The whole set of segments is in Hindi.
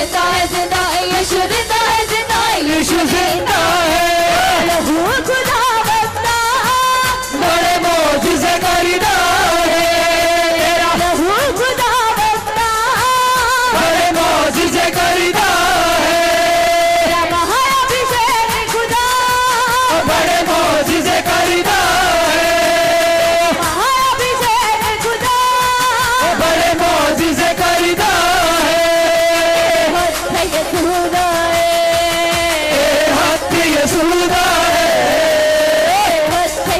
जिंदा है, जिंदा है यीशु, जिंदा है, जिंदा है यीशु, जिंदा है। प्रभु खुदा बंदा बड़े मौजूज़े करता है, तेरा प्रभु खुदा बंदा बड़े मौजूज़े करता है, तेरा महाअभिषेक खुदा बड़े मौजूज़े करता है, महाअभिषेक खुदा बड़े मौजूज़े करता है। हाथ यसूदा है, हाथ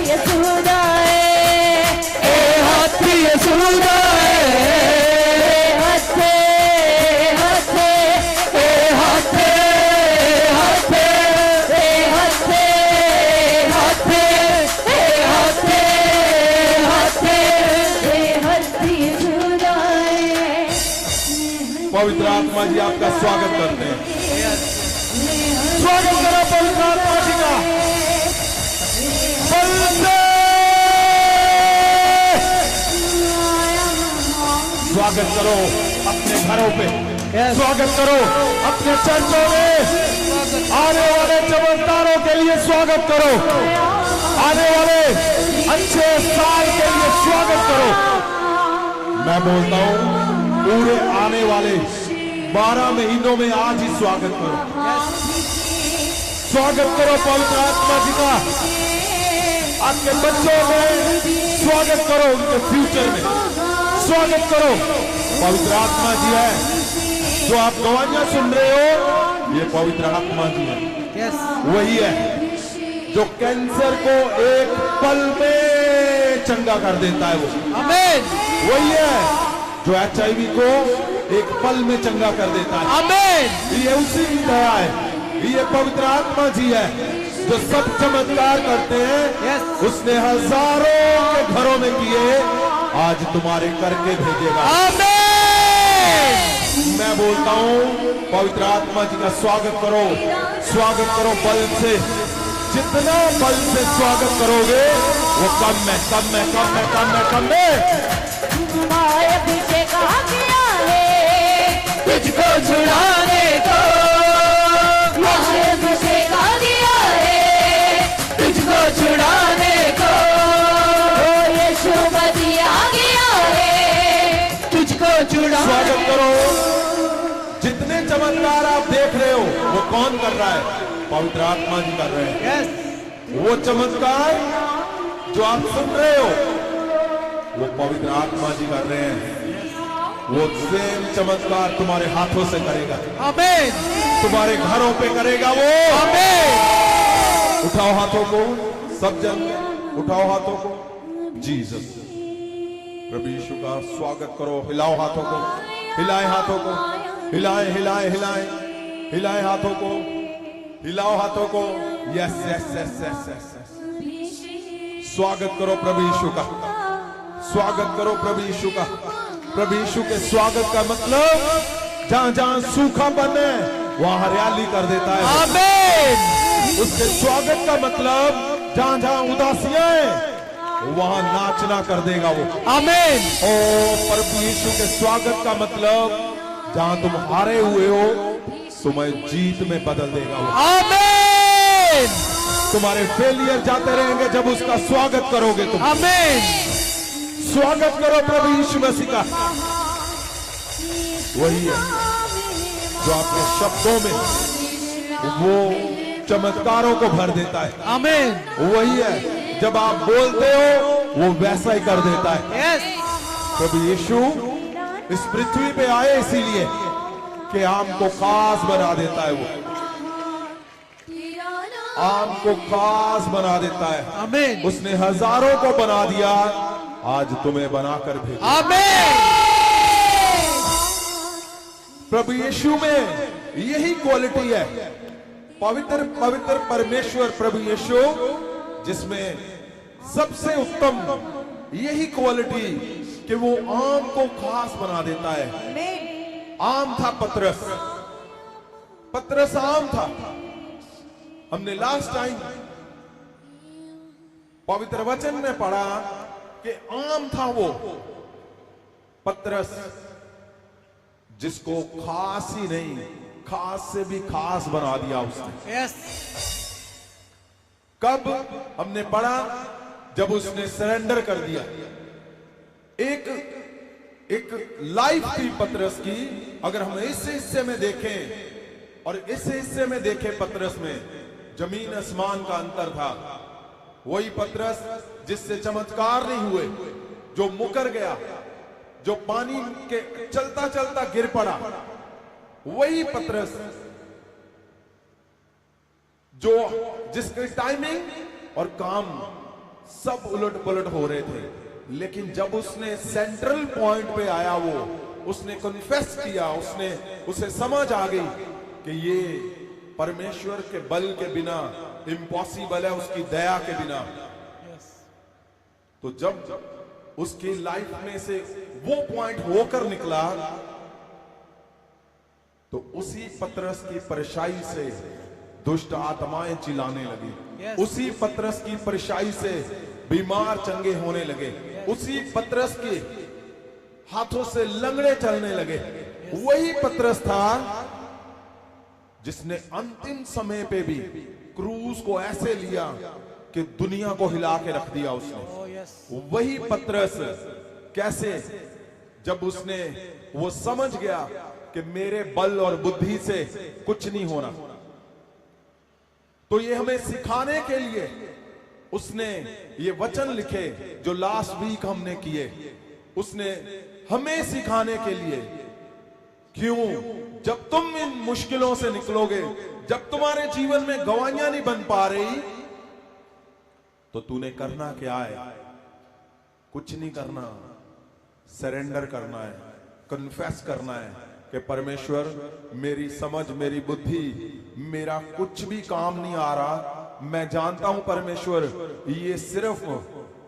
यसूदा है, हाथ यसूदा है, हाथ हाथ हाथ हाथ हाथ हाथ यसूदा है। पवित्र आत्मा जी आपका स्वागत करते हैं। स्वागत करो पवित्र आत्मा जी का। बल से स्वागत करो अपने घरों पे, स्वागत करो अपने चर्चों में, आने वाले चमत्कारों के लिए स्वागत करो, आने वाले अच्छे साल के लिए स्वागत करो। मैं बोलता हूं पूरे आने वाले 12 महीनों में आज ही स्वागत करो, स्वागत करो पवित्र आत्मा जी का। आपके बच्चों में स्वागत करो, उनके फ्यूचर में स्वागत करो। पवित्र आत्मा जी है जो आप गवाहियां सुन रहे हो, ये पवित्र आत्मा जी है। वही है जो कैंसर को एक पल में चंगा कर देता है, वो आमीन। वही है जो HIV को एक पल में चंगा कर देता है, आमीन। ये उसी की दया है, ये पवित्र आत्मा जी है जो सब चमत्कार करते हैं। उसने हजारों के घरों में किए, आज तुम्हारे करके भेजेगा। आमीन। मैं बोलता हूं पवित्र आत्मा जी का स्वागत करो, स्वागत करो बल से। जितना बल से स्वागत करोगे वो कम है, कम है, कम है, कम है, कम है। अभिषेक आ गया है तुझको छुड़ाने को, अभिषेक आ गया है तुझको छुड़ाने को, यीशु मसीह आ गया है तुझको छुड़ाने। स्वागत करो। जितने चमत्कार आप देख रहे हो वो कौन कर रहा है? पवित्र आत्मा जी कर रहे हैं। वो चमत्कार जो आप सुन रहे हो वो पवित्र आत्मा जी कर रहे हैं। वो सेम चमत्कार तुम्हारे हाथों से करेगा, आमीन। तुम्हारे घरों पे करेगा वो, आमीन। उठाओ हाथों को, सब जन उठाओ हाथों को। जीसस प्रभु यीशु का स्वागत करो। हिलाओ हाथों को, हिलाए हाथों को, हिलाए हिलाए हिलाए हिलाए हाथों को, हिलाओ हाथों को। Yes yes yes yes yes. स्वागत करो प्रभु यीशु का, स्वागत करो प्रभु यीशु का। प्रभु यीशु के स्वागत का मतलब जहां जहां सूखापन है वहां हरियाली कर देता है। आमीन। उसके स्वागत का मतलब जहां जहां उदासियां है वहां नाचना कर देगा वो। आमीन। ओ प्रभु यीशु के स्वागत का मतलब जहां तुम हारे हुए हो तुम्हें जीत में बदल देगा वो। आमीन। तुम्हारे फेलियर जाते रहेंगे जब उसका स्वागत करोगे तुम। आमीन। स्वागत करो प्रभु यीशु मसीह का। वही है जो आपके शब्दों में वो चमत्कारों को भर देता है। आमीन। वही है जब आप बोलते हो वो वैसा ही कर देता है। यस। प्रभु यीशु इस पृथ्वी पे आए इसीलिए कि आम को खास बना देता है। वो आम को खास बना देता है। आमीन। उसने हजारों को बना दिया, आज तुम्हें बनाकर भेजा। आमीन। प्रभु यीशु में यही क्वालिटी है। पवित्र पवित्र परमेश्वर प्रभु यीशु जिसमें सबसे उत्तम यही क्वालिटी कि वो आम को खास बना देता है। आम था पतरस, पतरस आम था। हमने लास्ट टाइम पवित्र वचन में पढ़ा कि आम था वो पतरस, जिसको खास ही नहीं, खास से भी खास बना दिया उसने। यस। कब हमने पढ़ा? जब उसने सरेंडर कर दिया। एक लाइफ थी पतरस की। अगर हम इस हिस्से में देखें और इस हिस्से में देखें, पतरस में जमीन आसमान का अंतर था। वही पतरस जिससे चमत्कार नहीं हुए, जो मुकर गया, जो पानी के चलता चलता गिर पड़ा, वही पतरस जो जिसकी टाइमिंग और काम सब उलट पुलट हो रहे थे। लेकिन जब उसने सेंट्रल पॉइंट पे आया, उसने कन्फेस किया, उसे समझ आ गई कि ये परमेश्वर के बल के बिना इम्पॉसिबल है, उसकी दया के बिना। तो जब उसकी लाइफ में से वो पॉइंट होकर निकला, तो उसी पतरस की परछाई से दुष्ट आत्माएं चिल्लाने लगी। उसी पतरस की परछाई से बीमार चंगे होने लगे। उसी पतरस के हाथों से लंगड़े चलने लगे। वही पतरस था जिसने अंतिम समय पे भी क्रूज को ऐसे लिया कि दुनिया को हिला के रख दिया उसने। वही पतरस कैसे, जब उसने वो समझ गया कि मेरे बल और बुद्धि से कुछ नहीं होना, तो ये हमें सिखाने के लिए उसने ये वचन लिखे जो लास्ट वीक हमने किए। उसने हमें सिखाने के लिए, क्यों, जब तुम इन मुश्किलों से निकलोगे, जब तुम्हारे जीवन में गवाहियां नहीं बन पा रही, तो तूने करना क्या है? कुछ नहीं करना, सरेंडर करना है, कन्फेस करना है कि परमेश्वर, मेरी समझ, मेरी बुद्धि, मेरा कुछ भी काम नहीं आ रहा। मैं जानता हूं परमेश्वर, ये सिर्फ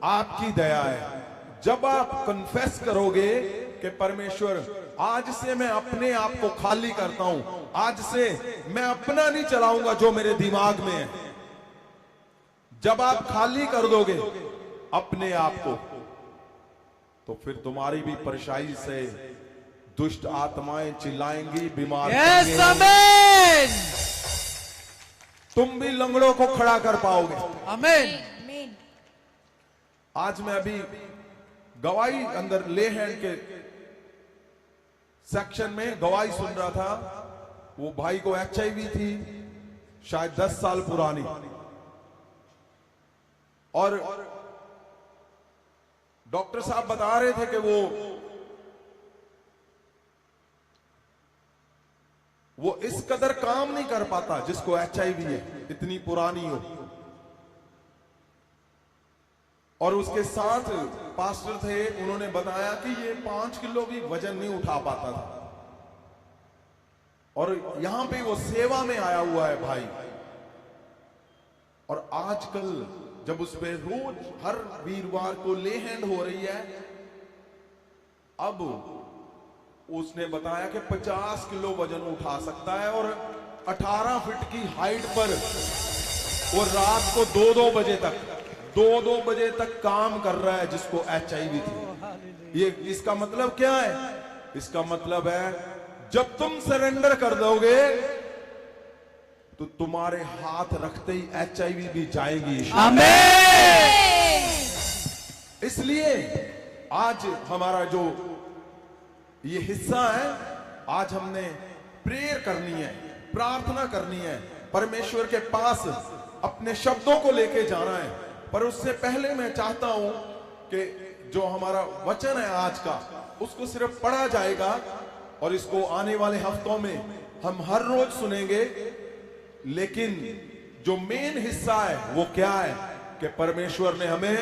आपकी दया है। जब आप कन्फेस करोगे कि परमेश्वर, आज से मैं अपने आप को खाली करता हूं, आज से मैं अपना नहीं चलाऊंगा जो मेरे दिमाग में है, जब आप खाली कर दोगे अपने आप को, तो फिर तुम्हारी भी परछाई से दुष्ट आत्माएं चिल्लाएंगी, बीमार यस, आमीन। तुम भी लंगड़ों को खड़ा कर पाओगे। आमीन। आज मैं अभी गवाही अंदर ले हैंड के सेक्शन में गवाही सुन रहा था। वो भाई को HIV थी, शायद 10 साल पुरानी, और डॉक्टर साहब बता रहे थे कि वो इस कदर काम नहीं कर पाता जिसको HIV है, इतनी पुरानी हो। और उसके साथ पास्टर थे, उन्होंने बताया कि ये 5 किलो भी वजन नहीं उठा पाता था, और यहां पे वो सेवा में आया हुआ है भाई। और आजकल जब उस पे रोज हर वीरवार को ले हैंड हो रही है, अब उसने बताया कि 50 किलो वजन उठा सकता है, और 18 फीट की हाइट पर वो रात को 2-2 बजे तक काम कर रहा है, जिसको HIV थी। ये इसका मतलब क्या है? इसका मतलब है, जब तुम सरेंडर कर दोगे तो तुम्हारे हाथ रखते ही HIV भी जाएगी। आमीन। इसलिए आज हमारा जो ये हिस्सा है, आज हमने प्रेयर करनी है, प्रार्थना करनी है, परमेश्वर के पास अपने शब्दों को लेके जाना है। पर उससे पहले मैं चाहता हूं कि जो हमारा वचन है आज का, उसको सिर्फ पढ़ा जाएगा, और इसको आने वाले हफ्तों में हम हर रोज सुनेंगे। लेकिन जो मेन हिस्सा है वो क्या है कि परमेश्वर ने हमें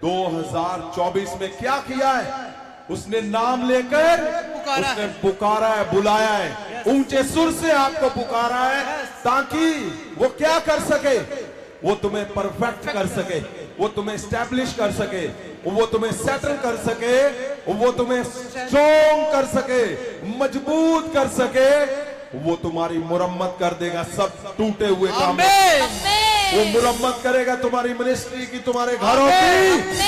2024 में क्या किया है? उसने नाम लेकर उसने पुकारा है, बुलाया है, ऊंचे सुर से आपको पुकारा है, ताकि वो क्या कर सके? वो तुम्हें परफेक्ट कर सके, वो तुम्हें स्टैब्लिश कर सके, वो तुम्हें सेटल कर सके, वो तुम्हें स्ट्रॉन्ग कर सके, मजबूत कर सके, वो तुम्हारी मुरम्मत कर देगा सब टूटे हुए काम। वो मुरम्मत करेगा तुम्हारी मिनिस्ट्री की, तुम्हारे घरों की।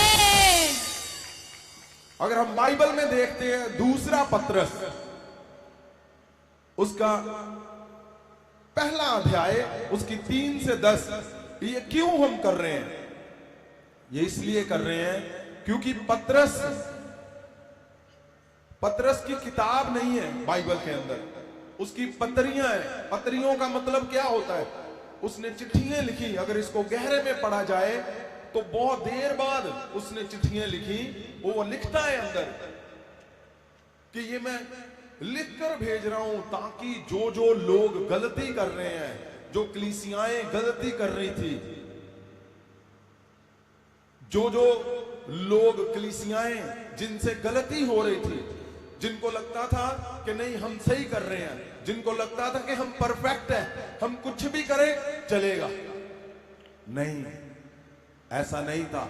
अगर हम बाइबल में देखते हैं, दूसरा पत्रस उसका पहला अध्याय उसकी 3 से 10। ये क्यों हम कर रहे हैं? ये इसलिए कर रहे हैं क्योंकि पतरस की किताब नहीं है बाइबल के अंदर, उसकी पत्रियां हैं। पत्रियों का मतलब क्या होता है? उसने चिट्ठियां लिखी। अगर इसको गहरे में पढ़ा जाए तो बहुत देर बाद उसने चिट्ठियां लिखी। वो लिखता है अंदर कि ये मैं लिखकर भेज रहा हूं ताकि जो लोग गलती कर रहे हैं, जो कलीसियाएं गलती कर रही थी, जो लोग कलीसियाएं जिनसे गलती हो रही थी, जिनको लगता था कि नहीं हम सही कर रहे हैं, जिनको लगता था कि हम परफेक्ट हैं, हम कुछ भी करें चलेगा, नहीं, ऐसा नहीं था।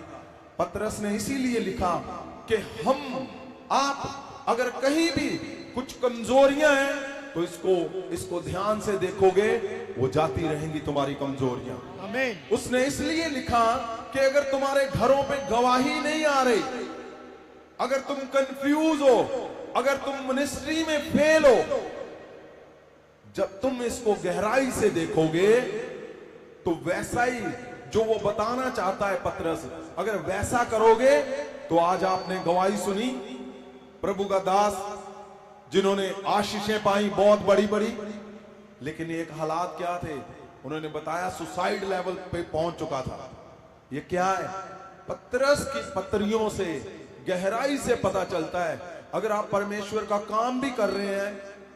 पतरस ने इसीलिए लिखा कि आप अगर कहीं भी कुछ कमजोरियां हैं तो इसको ध्यान से देखोगे, वो जाती रहेंगी तुम्हारी कमजोरियां। आमीन। उसने इसलिए लिखा कि अगर तुम्हारे घरों पे गवाही नहीं आ रही, अगर तुम कंफ्यूज हो, अगर तुम मिनिस्ट्री में फेल हो, जब तुम इसको गहराई से देखोगे तो वैसा ही जो वो बताना चाहता है पतरस, अगर वैसा करोगे तो आज आपने गवाही सुनी, प्रभु का दास जिन्होंने आशीषें पाई बहुत बड़ी बड़ी, लेकिन एक हालात क्या थे? उन्होंने बताया सुसाइड लेवल पे पहुंच चुका था। ये क्या है? पतरस की पत्रियों से गहराई से पता चलता है अगर आप परमेश्वर का काम भी कर रहे हैं,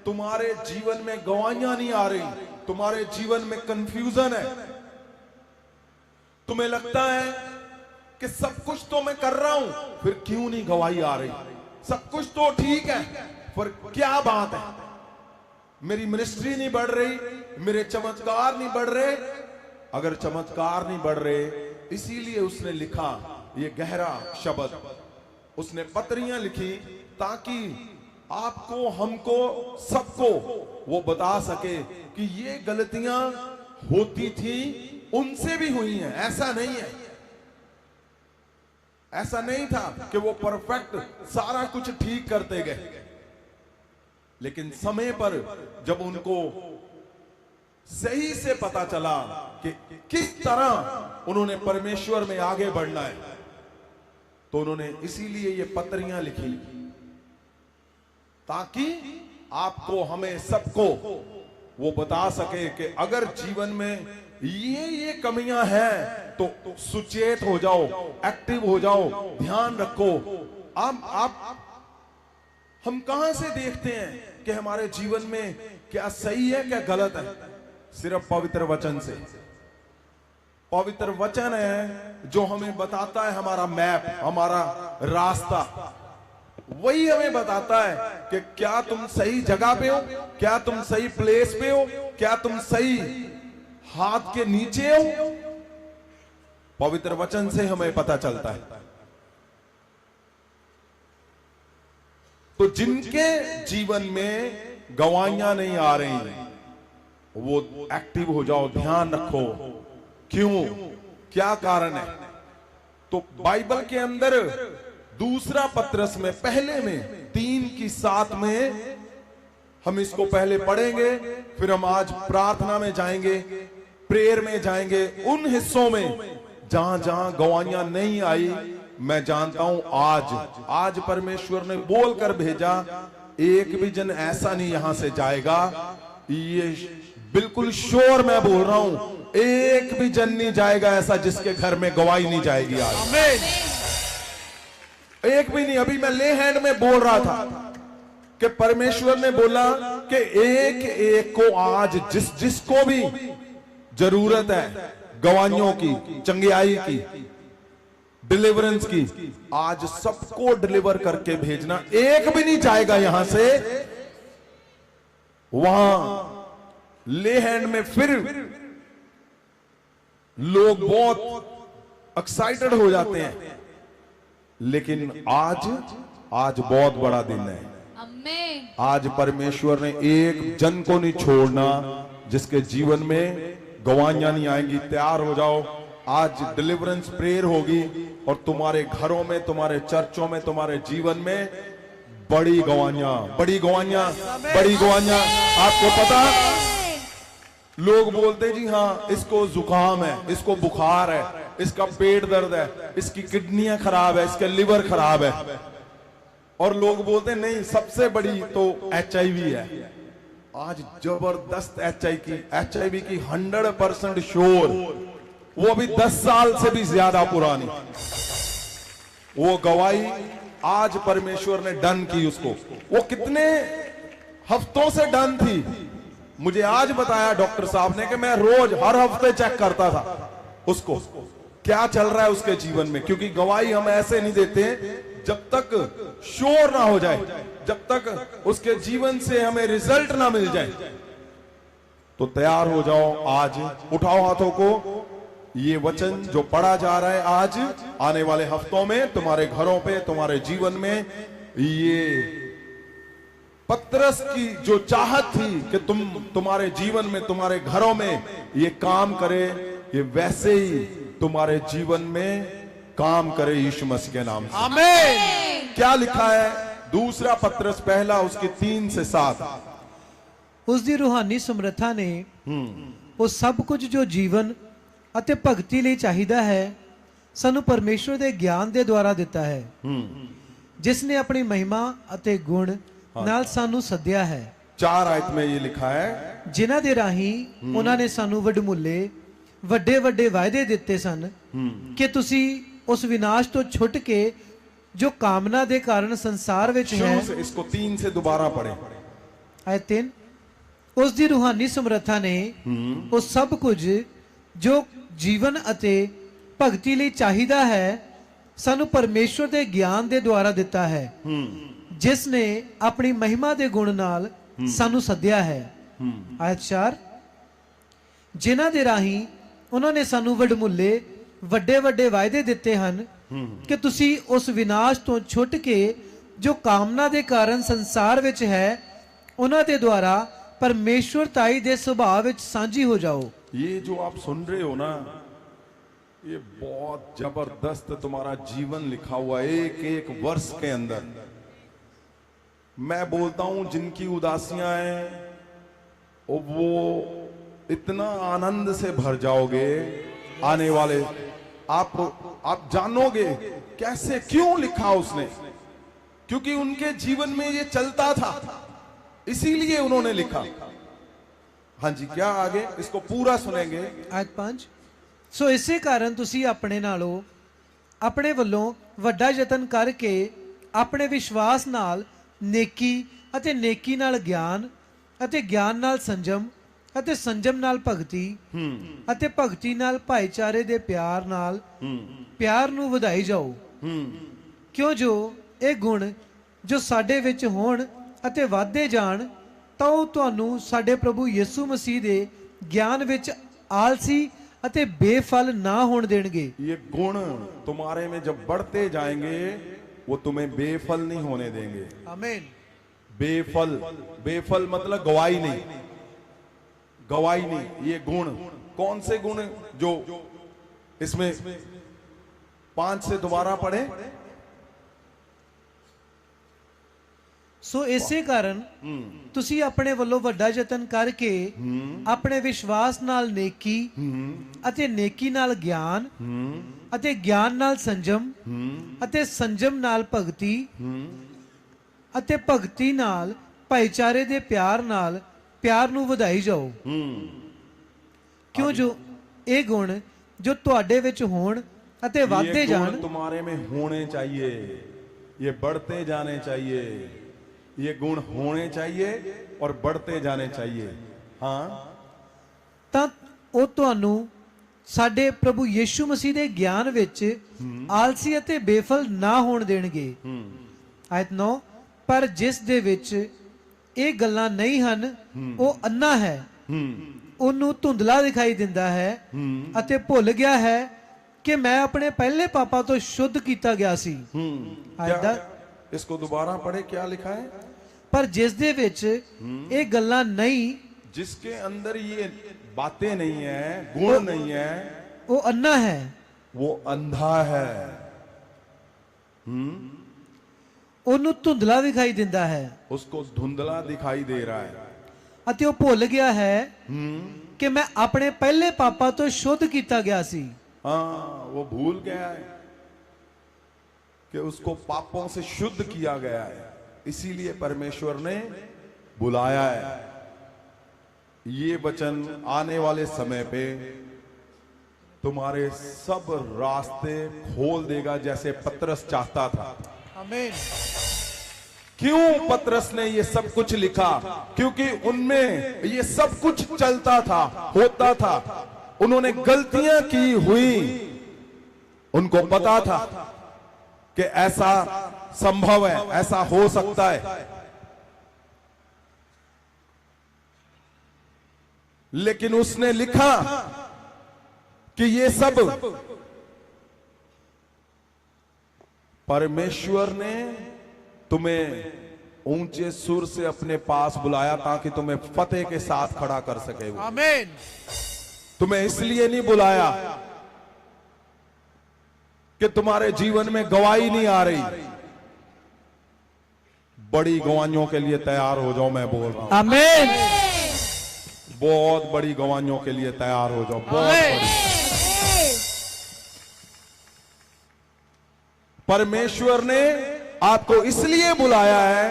तुम्हारे जीवन में गवाहियां नहीं आ रही, तुम्हारे जीवन में कंफ्यूजन है, तुम्हें लगता है कि सब कुछ तो मैं कर रहा हूं, फिर क्यों नहीं गवाही आ रही? सब कुछ तो ठीक है, पर क्या बात है? मेरी मिनिस्ट्री नहीं बढ़ रही, मेरे चमत्कार नहीं बढ़ रहे। अगर चमत्कार नहीं बढ़ रहे, इसीलिए उसने लिखा ये गहरा शब्द, उसने पत्रियां लिखी ताकि आपको, हमको, सबको वो बता सके कि ये गलतियां होती थी, उनसे भी हुई हैं। ऐसा नहीं है, ऐसा नहीं था कि वो परफेक्ट सारा कुछ ठीक करते गए, लेकिन समय पर जब उनको सही से पता चला कि किस तरह उन्होंने परमेश्वर में आगे बढ़ना है, तो उन्होंने इसीलिए ये पत्रियां लिखी ताकि आपको, हमें, सबको वो बता सके कि अगर जीवन में ये कमियां हैं तो सुचेत हो जाओ, एक्टिव हो जाओ, ध्यान रखो। हम कहां से देखते हैं कि हमारे जीवन में क्या सही है क्या गलत है? सिर्फ पवित्र वचन से। पवित्र वचन है जो हमें बताता है हमारा मैप, हमारा रास्ता। वही हमें बताता है कि क्या तुम सही जगह पे हो, क्या तुम सही प्लेस पे हो, क्या तुम सही हाथ के नीचे हो। पवित्र वचन से हमें पता चलता है। तो जिनके जीवन में गवाहियां नहीं आ रही, वो एक्टिव हो जाओ, ध्यान रखो। क्यों, क्या कारण है? तो बाइबल के अंदर दूसरा पत्रस में, पहले में 3:7 में हम इसको पहले पढ़ेंगे, फिर हम आज प्रार्थना में जाएंगे, प्रेयर में जाएंगे, उन हिस्सों में जहां जहां गवाहियां नहीं आई। मैं जानता हूं आज परमेश्वर ने बोलकर भेजा, एक भी जन ऐसा नहीं यहां से जाएगा, ये बिल्कुल श्योर मैं बोल रहा हूं, एक भी जन नहीं जाएगा ऐसा जिसके घर में गवाही नहीं जाएगी आज। आमीन। एक भी नहीं। अभी मैं ले हैंड में बोल रहा था कि परमेश्वर ने बोला कि एक एक को आज जिसको भी जरूरत है गवाहियों की, चंगियाई की, डिलीवरेंस की, आज सबको डिलीवर करके भेजना। एक भी नहीं जाएगा यहां से वहां ले हैंड में। फिर लोग बहुत एक्साइटेड हो जाते हैं, लेकिन आज बहुत बड़ा दिन है। आमीन। आज परमेश्वर ने एक जन को नहीं छोड़ना जिसके जीवन में गवाहियां नहीं आएंगी। तैयार हो जाओ, आज डिलीवरेंस प्रेयर होगी और तुम्हारे घरों में, तुम्हारे चर्चों में, तुम्हारे जीवन में बड़ी गवाहियां, बड़ी गवाहियां, बड़ी गवाहियां। आपको पता, लोग बोलते जी हाँ इसको जुकाम है, इसको बुखार है, इसका पेट दर्द है, इसकी किडनियां खराब है, इसका लिवर खराब है, और लोग बोलते नहीं सबसे बड़ी तो HIV है। आज जबरदस्त HIV की 100% श्योर, वो अभी 10 साल से भी ज्यादा पुरानी वो गवाही आज परमेश्वर ने डन की उसको। वो कितने हफ्तों से डन थी, मुझे आज बताया डॉक्टर साहब ने कि मैं रोज हर हफ्ते चेक करता था उसको क्या चल रहा है उसके जीवन में, क्योंकि गवाही हम ऐसे नहीं देते जब तक श्योर ना हो जाए, जब तक उसके जीवन से हमें रिजल्ट ना मिल जाए। तो तैयार हो जाओ, आज उठाओ हाथों को। ये वचन जो पढ़ा जा रहा है आज, आने वाले हफ्तों में तुम्हारे घरों पे, तुम्हारे जीवन में, ये पतरस की जो चाहत थी कि तुम्हारे जीवन में, तुम्हारे घरों में ये काम करे, ये वैसे ही तुम्हारे जीवन में काम करे यीशु मसीह के नाम से। आमीन। क्या लिखा है? दूसरा पतरस पहला उसकी 3 से 7। ਉਸ ਦੀ ਰੂਹਾਨੀ ਸਮਰੱਥਾ ਨੇ ਉਹ ਸਭ ਕੁਝ ਜੋ ਜੀਵਨ ਅਤੇ ਭਗਤੀ ਲਈ ਚਾਹੀਦਾ ਹੈ ਸਾਨੂੰ ਪਰਮੇਸ਼ਵਰ ਦੇ ਗਿਆਨ ਦੇ ਦੁਆਰਾ ਦਿੱਤਾ ਹੈ, ਜਿਸ ਨੇ ਆਪਣੀ ਮਹਿਮਾ ਅਤੇ ਗੁਣ ਨਾਲ ਸਾਨੂੰ ਸੱਦਿਆ ਹੈ। 4 आयत में ये लिखा है, ਜਿਨ੍ਹਾਂ ਦੇ ਰਾਹੀਂ ਉਹਨਾਂ ਨੇ ਸਾਨੂੰ ਵਡਮੁੱਲੇ ਵੱਡੇ ਵੱਡੇ ਵਾਅਦੇ ਦਿੱਤੇ ਸਨ ਕਿ ਤੁਸੀਂ ਉਸ ਵਿਨਾਸ਼ ਤੋਂ ਛੁੱਟ ਕੇ ਜੋ ਕਾਮਨਾ ਦੇ ਕਾਰਨ ਸੰਸਾਰ ਵਿੱਚ ਹੈ। शुरू से इसको 3 से दोबारा पढ़े। ਆਇਤ 3, ਉਸ ਦੀ ਰੂਹਾਨੀ ਸਮਰੱਥਾ ਨੇ ਉਹ ਸਭ ਕੁਝ ਜੋ ਜੀਵਨ ਅਤੇ ਭਗਤੀ ਲਈ ਚਾਹੀਦਾ ਹੈ ਸਾਨੂੰ ਪਰਮੇਸ਼ਵਰ ਦੇ ਗਿਆਨ ਦੇ ਦੁਆਰਾ ਦਿੱਤਾ ਹੈ, ਜਿਸ ਨੇ ਆਪਣੀ ਮਹਿਮਾ ਦੇ ਗੁਣ ਨਾਲ ਸਾਨੂੰ ਸੱਦਿਆ ਹੈ। ਆਇਤ 4, ਜਿਨ੍ਹਾਂ ਦੇ ਰਾਹੀਂ ਉਹਨਾਂ ਨੇ ਸਾਨੂੰ ਵਡਮੁੱਲੇ ਵੱਡੇ ਵੱਡੇ ਵਾਅਦੇ ਦਿੱਤੇ ਹਨ ਕਿ ਤੁਸੀਂ ਉਸ ਵਿਨਾਸ਼ ਤੋਂ ਛੁੱਟ ਕੇ ਜੋ ਕਾਮਨਾ ਦੇ ਕਾਰਨ ਸੰਸਾਰ ਵਿੱਚ ਹੈ ਉਹਨਾਂ ਦੇ ਦੁਆਰਾ परमेश्वरताई दे स्वभाव विच सांझी हो जाओ। ये जो आप सुन रहे हो ना, ये बहुत जबरदस्त तुम्हारा जीवन लिखा हुआ है एक एक वर्ष के अंदर। मैं बोलता हूं जिनकी उदासियां हैं वो इतना आनंद से भर जाओगे आने वाले, आप जानोगे कैसे, क्यों लिखा उसने, क्योंकि उनके जीवन में ये चलता था, इसीलिए उन्होंने लिखा। हाँ जी, क्या आगे इसको पूरा सुनेंगे। आयत 5, सो इसे कारण तुसी अपने नालों अपने ਵੱਲੋਂ ਵੱਡਾ ਯਤਨ ਕਰਕੇ ਆਪਣੇ ਵਿਸ਼ਵਾਸ ਨਾਲ ਨੇਕੀ ਅਤੇ ਨੇਕੀ ਨਾਲ ਗਿਆਨ ਅਤੇ ਗਿਆਨ ਨਾਲ ਸੰਜਮ ਅਤੇ ਸੰਜਮ ਨਾਲ ਭਗਤੀ ਅਤੇ ਭਗਤੀ ਨਾਲ ਭਾਈਚਾਰੇ ਦੇ ਪਿਆਰ ਨਾਲ ਪਿਆਰ ਨੂੰ ਵਧਾਈ ਜਾਓ, ਕਿਉਂ ਜੋ ਇਹ ਗੁਣ ਜੋ ਸਾਡੇ ਵਿੱਚ ਹੋਣ ਅਤੇ ਵਾਧੇ ਜਾਣ ਤਾਂ ਉਹ ਤੁਹਾਨੂੰ ਸਾਡੇ ਪ੍ਰਭੂ ਯਿਸੂ ਮਸੀਹ ਦੇ ਗਿਆਨ ਵਿੱਚ ਆਲਸੀ ਅਤੇ ਬੇਫਲ ਨਾ ਹੋਣ ਦੇਣਗੇ। ये गुण तुम्हारे में जब बढ़ते जाएंगे वो तुम्हें बेफल नहीं होने देंगे। आमीन। बेफल, बेफल मतलब गवाही नहीं, गवाही नहीं। ये गुण कौन से गुण जो इसमें 5 से दोबारा पढ़े। ਸੋ ਇਸੇ ਕਾਰਨ ਤੁਸੀਂ ਆਪਣੇ ਵੱਲੋਂ ਵੱਡਾ ਯਤਨ ਕਰਕੇ ਆਪਣੇ ਵਿਸ਼ਵਾਸ ਨਾਲ ਨੇਕੀ ਅਤੇ ਨੇਕੀ ਨਾਲ ਗਿਆਨ ਅਤੇ ਗਿਆਨ ਨਾਲ ਸੰਜਮ ਅਤੇ ਸੰਜਮ ਨਾਲ ਭਗਤੀ ਅਤੇ ਭਗਤੀ ਨਾਲ ਭਾਈਚਾਰੇ ਦੇ ਪਿਆਰ ਨਾਲ ਪਿਆਰ ਨੂੰ ਵਧਾਈ ਜਾਓ, ਕਿਉਂ ਜੋ ਇਹ ਗੁਣ ਜੋ ਤੁਹਾਡੇ ਵਿੱਚ ਹੋਣ ਅਤੇ ਵਧਦੇ ਜਾਣ। तुम्हारे में होने चाहिए, ये बढ़ते जाने चाहिए, ये गुण होने चाहिए और बढ़ते जाने चाहिए। हाँ, ਤਾਂ ਉਹ ਤੁਹਾਨੂੰ ਸਾਡੇ ਪ੍ਰਭੂ ਯਿਸੂ ਮਸੀਹ ਦੇ ਗਿਆਨ ਵਿੱਚ ਆਲਸੀ ਅਤੇ ਬੇਫਲ ਨਾ ਹੋਣ ਦੇਣਗੇ। ਆਇਤ 9, ਪਰ ਜਿਸ ਦੇ ਵਿੱਚ ਇਹ ਗੱਲਾਂ ਨਹੀਂ ਹਨ ਉਹ ਅੰਨਾ ਹੈ, ਉਹਨੂੰ ਧੁੰਦਲਾ ਦਿਖਾਈ ਦਿੰਦਾ ਹੈ ਅਤੇ ਭੁੱਲ ਗਿਆ ਹੈ ਕਿ ਮੈਂ ਆਪਣੇ ਪਹਿਲੇ ਪਾਪਾਂ ਤੋਂ ਸ਼ੁੱਧ ਕੀਤਾ ਗਿਆ ਸੀ। ਆਇਤ 10, इसको दोबारा पढ़े, क्या लिखा है। पर जिस दे विच ये गल्लां नहीं, जिसके अंदर ये बातें नहीं है, गुण नहीं है, वो अन्ना है, वो अंधा है। ਉਹਨੂੰ ਧੁੰਦਲਾ ਵਿਖਾਈ ਦਿੰਦਾ ਹੈ उसको धुंधला दिखाई दे रहा है। ਅਤੇ ਉਹ ਭੁੱਲ ਗਿਆ ਹੈ ਕਿ ਮੈਂ ਆਪਣੇ ਪਹਿਲੇ ਪਾਪਾਂ ਤੋਂ ਸ਼ੁੱਧ ਕੀਤਾ ਗਿਆ ਸੀ। हाँ, वो भूल गया है कि उसको पापों से शुद्ध किया गया है, इसीलिए परमेश्वर ने बुलाया है। ये वचन आने वाले समय पे तुम्हारे सब रास्ते खोल देगा, जैसे पतरस चाहता था। आमीन। क्यों पतरस ने ये सब कुछ लिखा? क्योंकि उनमें ये सब कुछ चलता था, होता था। उन्होंने गलतियां की हुई, उनको पता था कि ऐसा संभव है, ऐसा हो सकता है, लेकिन उसने लिखा कि ये सब परमेश्वर ने तुम्हें ऊंचे सुर से अपने पास बुलाया ताकि तुम्हें फतेह के साथ खड़ा कर सके। वो आमीन। तुम्हें इसलिए नहीं बुलाया कि तुम्हारे जीवन में गवाही नहीं आ रही। बड़ी गवाहियों के लिए तैयार हो जाओ, मैं बोल रहा हूं। ਆਮੀਨ। बहुत बड़ी गवाहियों के लिए तैयार हो जाओ, बहुत बड़ी। परमेश्वर ने आपको इसलिए बुलाया है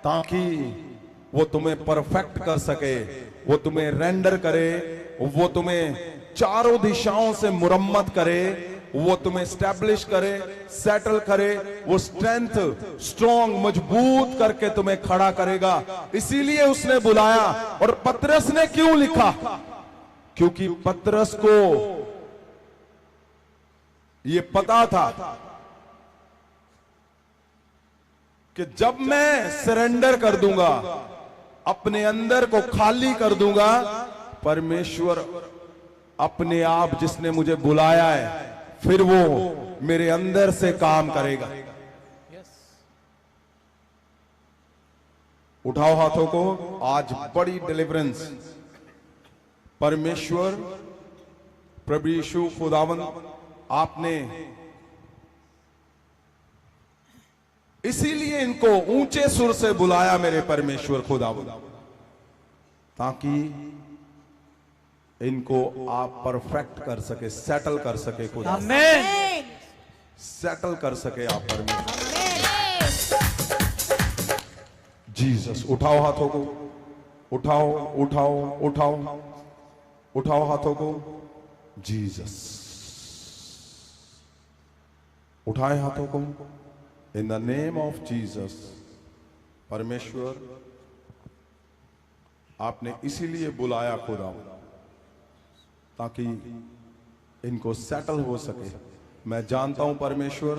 ताकि वो तुम्हें परफेक्ट कर सके, वो तुम्हें रेंडर करे, वो तुम्हें चारों दिशाओं से मुरम्मत करे, वो तुम्हें स्टैब्लिश करे, सेटल करे, वो स्ट्रेंथ स्ट्रॉन्ग मजबूत करके तुम्हें खड़ा करेगा। इसीलिए उसने बुलाया। और पतरस ने क्यों लिखा? क्योंकि पतरस को ये पता था कि जब मैं सरेंडर कर दूंगा, अपने अंदर को खाली कर दूंगा, परमेश्वर अपने आप जिसने मुझे बुलाया है फिर वो मेरे अंदर से काम करेगा। उठाओ हाथों को। आज बड़ी डिलीवरेंस परमेश्वर प्रभु यीशु खुदावन आपने इसीलिए इनको ऊंचे सुर से बुलाया, मेरे परमेश्वर खुदावन, ताकि इनको आप परफेक्ट कर सके, सेटल कर सके खुदा, ਆਮੀਨ। सेटल कर सके आप परमेश्वर। जीसस। उठाओ हाथों को, उठाओ उठाओ उठाओ उठाओ हाथों को। जीसस। उठाए हाथों को। इन द नेम ऑफ जीसस। परमेश्वर आपने इसीलिए बुलाया खुदा, ताकि इनको सेटल हो सके। मैं जानता हूं परमेश्वर,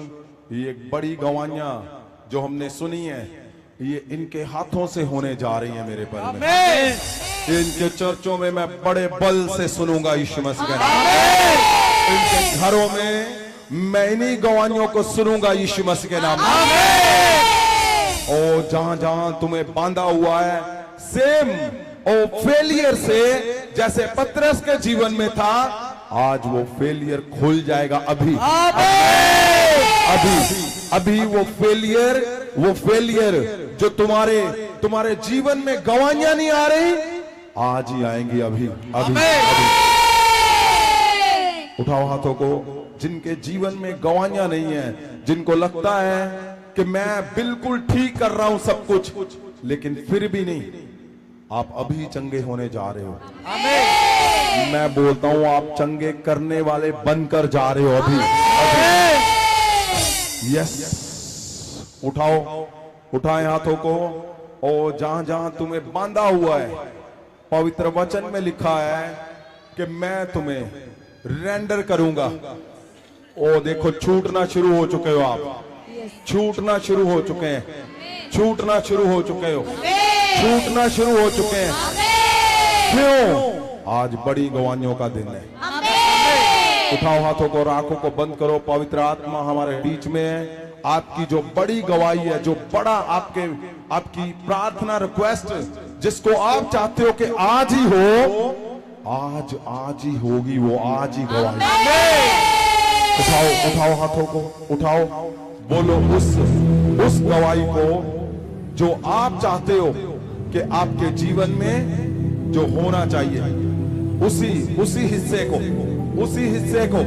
ये एक बड़ी गवाहियां जो हमने सुनी है, ये इनके हाथों से होने जा रही है मेरे परमेश्वर। आमीन। इनके चर्चों में मैं बड़े बल से सुनूंगा यीशु मसीह के नाम। इनके घरों में मैं इन्हीं गवाहियों को सुनूंगा यीशु मसीह के नाम। ओ जहां जहां तुम्हें बांधा हुआ है, सेम ओ फेलियर से जैसे पतरस के जीवन में था, आज वो फेलियर खुल जाएगा। अभी अभी अभी वो फेलियर जो तुम्हारे जीवन में गवाहियां नहीं आ रही, आज ही आएंगी। अभी अभी अभी। उठाओ हाथों को। जिनके जीवन में गवाहियां नहीं है, जिनको लगता है कि मैं बिल्कुल ठीक कर रहा हूं सब कुछ, लेकिन फिर भी नहीं, आप अभी चंगे होने जा रहे हो। मैं बोलता हूं आप चंगे करने वाले बनकर जा रहे हो अभी। यस। उठाओ, उठाए हाथों को। और जहां जहां तुम्हें बांधा हुआ है, पवित्र वचन में लिखा है कि मैं तुम्हें रेंडर करूंगा। ओ देखो, छूटना शुरू हो चुके हो आप, छूटना शुरू हो चुके हैं, छूटना शुरू हो चुके हो, छूटना शुरू हो चुके हैं। क्यों? आज बड़ी गवाहियों का दिन है। उठाओ हाथों को और आंखों को बंद करो। पवित्र आत्मा हमारे बीच में है। आपकी जो बड़ी गवाही है, जो बड़ा आपकी प्रार्थना रिक्वेस्ट, जिसको आप चाहते हो कि आज ही हो, आज ही होगी, वो आज ही गवाही। उठाओ हाथों को, उठाओ, बोलो, उस गवाही को जो आप चाहते हो कि आपके जीवन में जो होना चाहिए, उसी हिस्से को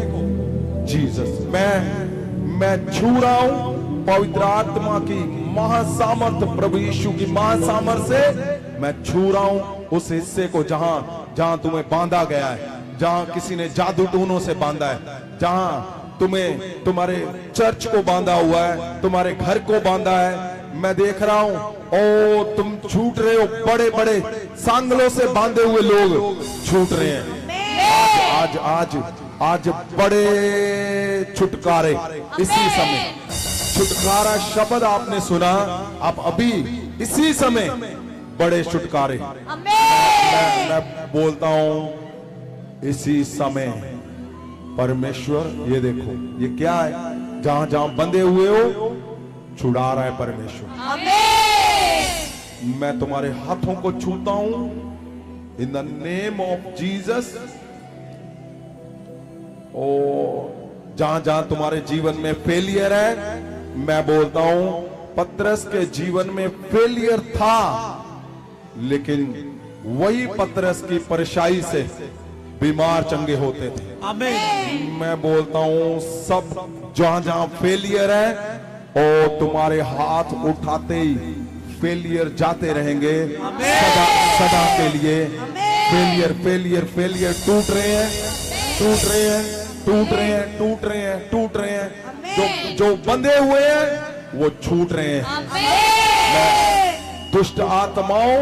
जीसस मैं छू रहा हूं पवित्र आत्मा की महासामर्थ, प्रभु यीशु की महासामर्थ से मैं छू रहा हूं उस हिस्से को जहां तुम्हें बांधा गया है, जहां किसी ने जादू टूनों से बांधा है, जहां तुम्हारे चर्च को बांधा हुआ है, तुम्हारे घर को बांधा है। मैं देख रहा हूं, ओ तुम छूट रहे हो, बड़े बड़े सांगलों से बांधे हुए लोग छूट रहे हैं। आज बड़े छुटकारे इसी समय, छुटकारा शब्द आपने सुना, आप अभी इसी समय बड़े छुटकारे मैं बोलता हूं इसी समय। परमेश्वर ये देखो, ये क्या है, जहां जहां बंधे हुए हो छुड़ा रहा है परमेश्वर। मैं तुम्हारे हाथों को छूता हूं in the name of Jesus. ओ जहां जहां तुम्हारे जीवन में फेलियर है, मैं बोलता हूं पतरस के जीवन में फेलियर था, लेकिन वही पतरस की परछाई से बीमार चंगे होते थे। आमीन। मैं बोलता हूं सब जहां जहां फेलियर है, ओ तुम्हारे हाथ उठाते ही फेलियर जाते रहेंगे सदा के लिए। फेलियर टूट रहे हैं। जो बंधे हुए हैं वो छूट रहे हैं। दुष्ट आत्माओं,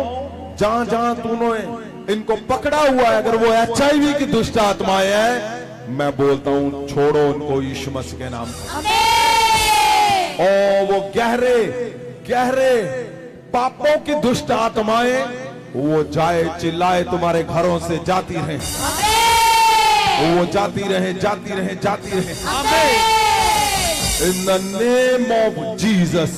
जहां जहां तूने इनको पकड़ा हुआ है, अगर वो HIV की दुष्ट आत्माएं हैं, मैं बोलता हूं छोड़ो उनको यीशु मसीह के नाम से। और वो गहरे पापों की दुष्ट आत्माएं, वो जाए चिल्लाए तुम्हारे घरों से जाती रहे, वो जाती रहे। In the name of Jesus.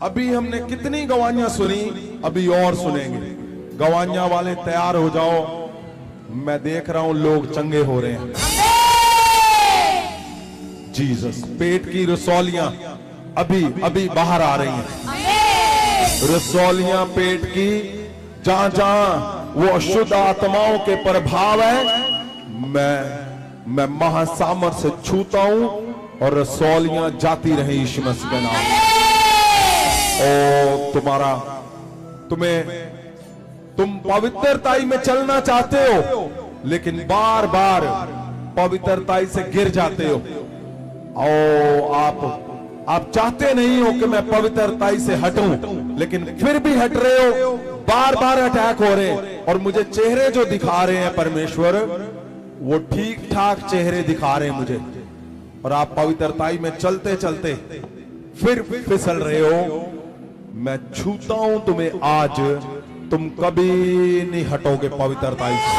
अभी हमने कितनी गवाहियां सुनी, अभी और सुनेंगे। गवाहियां वाले तैयार हो जाओ, मैं देख रहा हूं लोग चंगे हो रहे हैं। जीसस, पेट की रसौलियां अभी बाहर आ रही हैं। रसौलियां पेट की, जहां जहां वो अशुद्ध आत्माओं के प्रभाव है, मैं महासामर्थ से छूता हूं और रसौलियां जाती रही यीशु मसीह के नाम। ओ तुम पवित्रताई में चलना चाहते हो, लेकिन बार बार पवित्रताई से गिर जाते हो। ओ आप चाहते नहीं हो कि मैं पवित्रताई से हटूं, लेकिन फिर भी हट रहे हो, बार बार अटैक हो रहे हैं। और मुझे चेहरे जो दिखा रहे हैं परमेश्वर, वो ठीक ठाक चेहरे दिखा रहे हैं मुझे, और आप पवित्रताई में चलते चलते फिर फिसल रहे हो। मैं छूता हूं तुम्हें आज, तुम कभी नहीं हटोगे पवित्रताई से।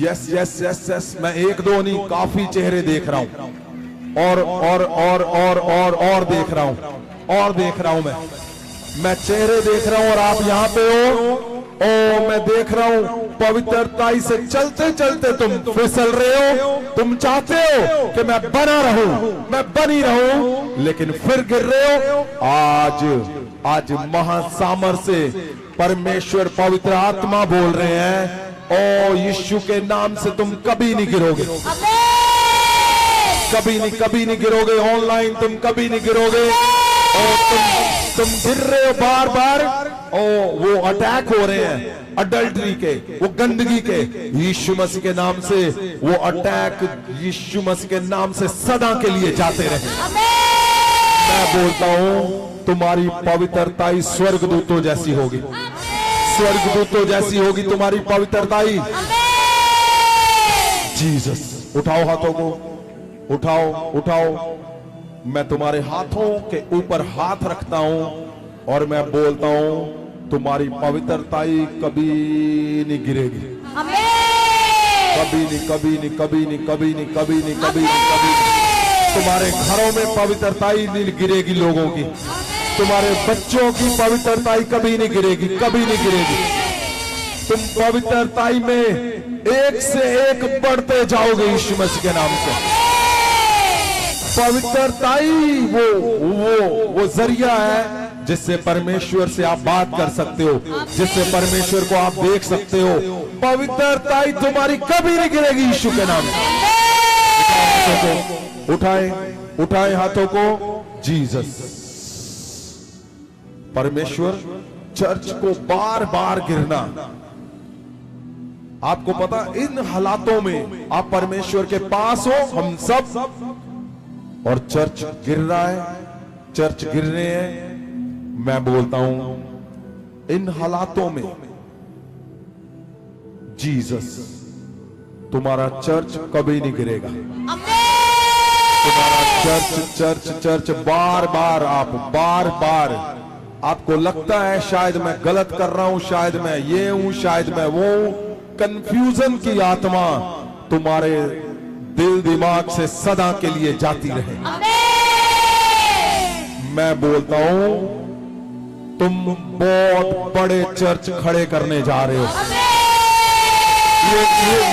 यस, मैं एक दो नहीं, काफी चेहरे देख रहा हूं, और देख रहा हूं मैं चेहरे देख रहा हूं, और आप यहां पे हो। ओ मैं देख रहा हूं पवित्रताई से चलते चलते तुम फिसल रहे हो। तुम चाहते हो कि मैं बना रहूं, मैं बनी रहूं, लेकिन फिर गिर रहे हो। आज महासामर्थ से परमेश्वर पवित्र आत्मा बोल रहे हैं, ओ यीशु के नाम से तुम कभी नहीं गिरोगे, कभी नहीं गिरोगे। ऑनलाइन तुम कभी नहीं गिरोगे। और तुम गिर रहे हो बार बार। ओ वो अटैक हो रहे हैं अडल्ट्री के, वो गंदगी के, यीशु मसीह के नाम से वो अटैक यीशु मसीह के नाम से सदा के लिए जाते रहे। मैं बोलता हूं तुम्हारी पवित्रताई स्वर्गदूतों जैसी होगी, स्वर्गदूतों जैसी होगी तुम्हारी पवित्रताई। जीसस, उठाओ हाथों को, उठाओ। मैं तुम्हारे हाथों के ऊपर हाथ रखता हूं और मैं बोलता हूं तुम्हारी पवित्रताई कभी नहीं गिरेगी, कभी नहीं। तुम्हारे घरों में पवित्रताई नहीं गिरेगी लोगों की, तुम्हारे बच्चों की पवित्रताई कभी नहीं गिरेगी, कभी नहीं गिरेगी। तुम पवित्रताई में एक से एक बढ़ते जाओगे यीशु मसीह के नाम से। पवित्रताई वो जरिया है जिससे परमेश्वर से आप बात कर सकते हो, जिससे परमेश्वर को आप देख सकते हो। पवित्रताई तुम्हारी कभी नहीं गिरेगी यीशु के नाम से। उठाए हाथों को। जीसस। परमेश्वर चर्च को बार बार गिरना, आपको पता, इन हालातों में आप परमेश्वर के पास हो, हम सब, और चर्च गिर रहा है, चर्च गिर रहे हैं। मैं बोलता हूं इन हालातों में जीसस, तुम्हारा चर्च कभी नहीं गिरेगा। तुम्हारा चर्च बार बार आपको लगता है शायद मैं गलत कर रहा हूं, शायद मैं ये हूं, शायद मैं वो हूं। कंफ्यूजन की आत्मा तुम्हारे दिल दिमाग से सदा के लिए जाती रहे। मैं बोलता हूं तुम बहुत बड़े चर्च खड़े करने जा रहे हो।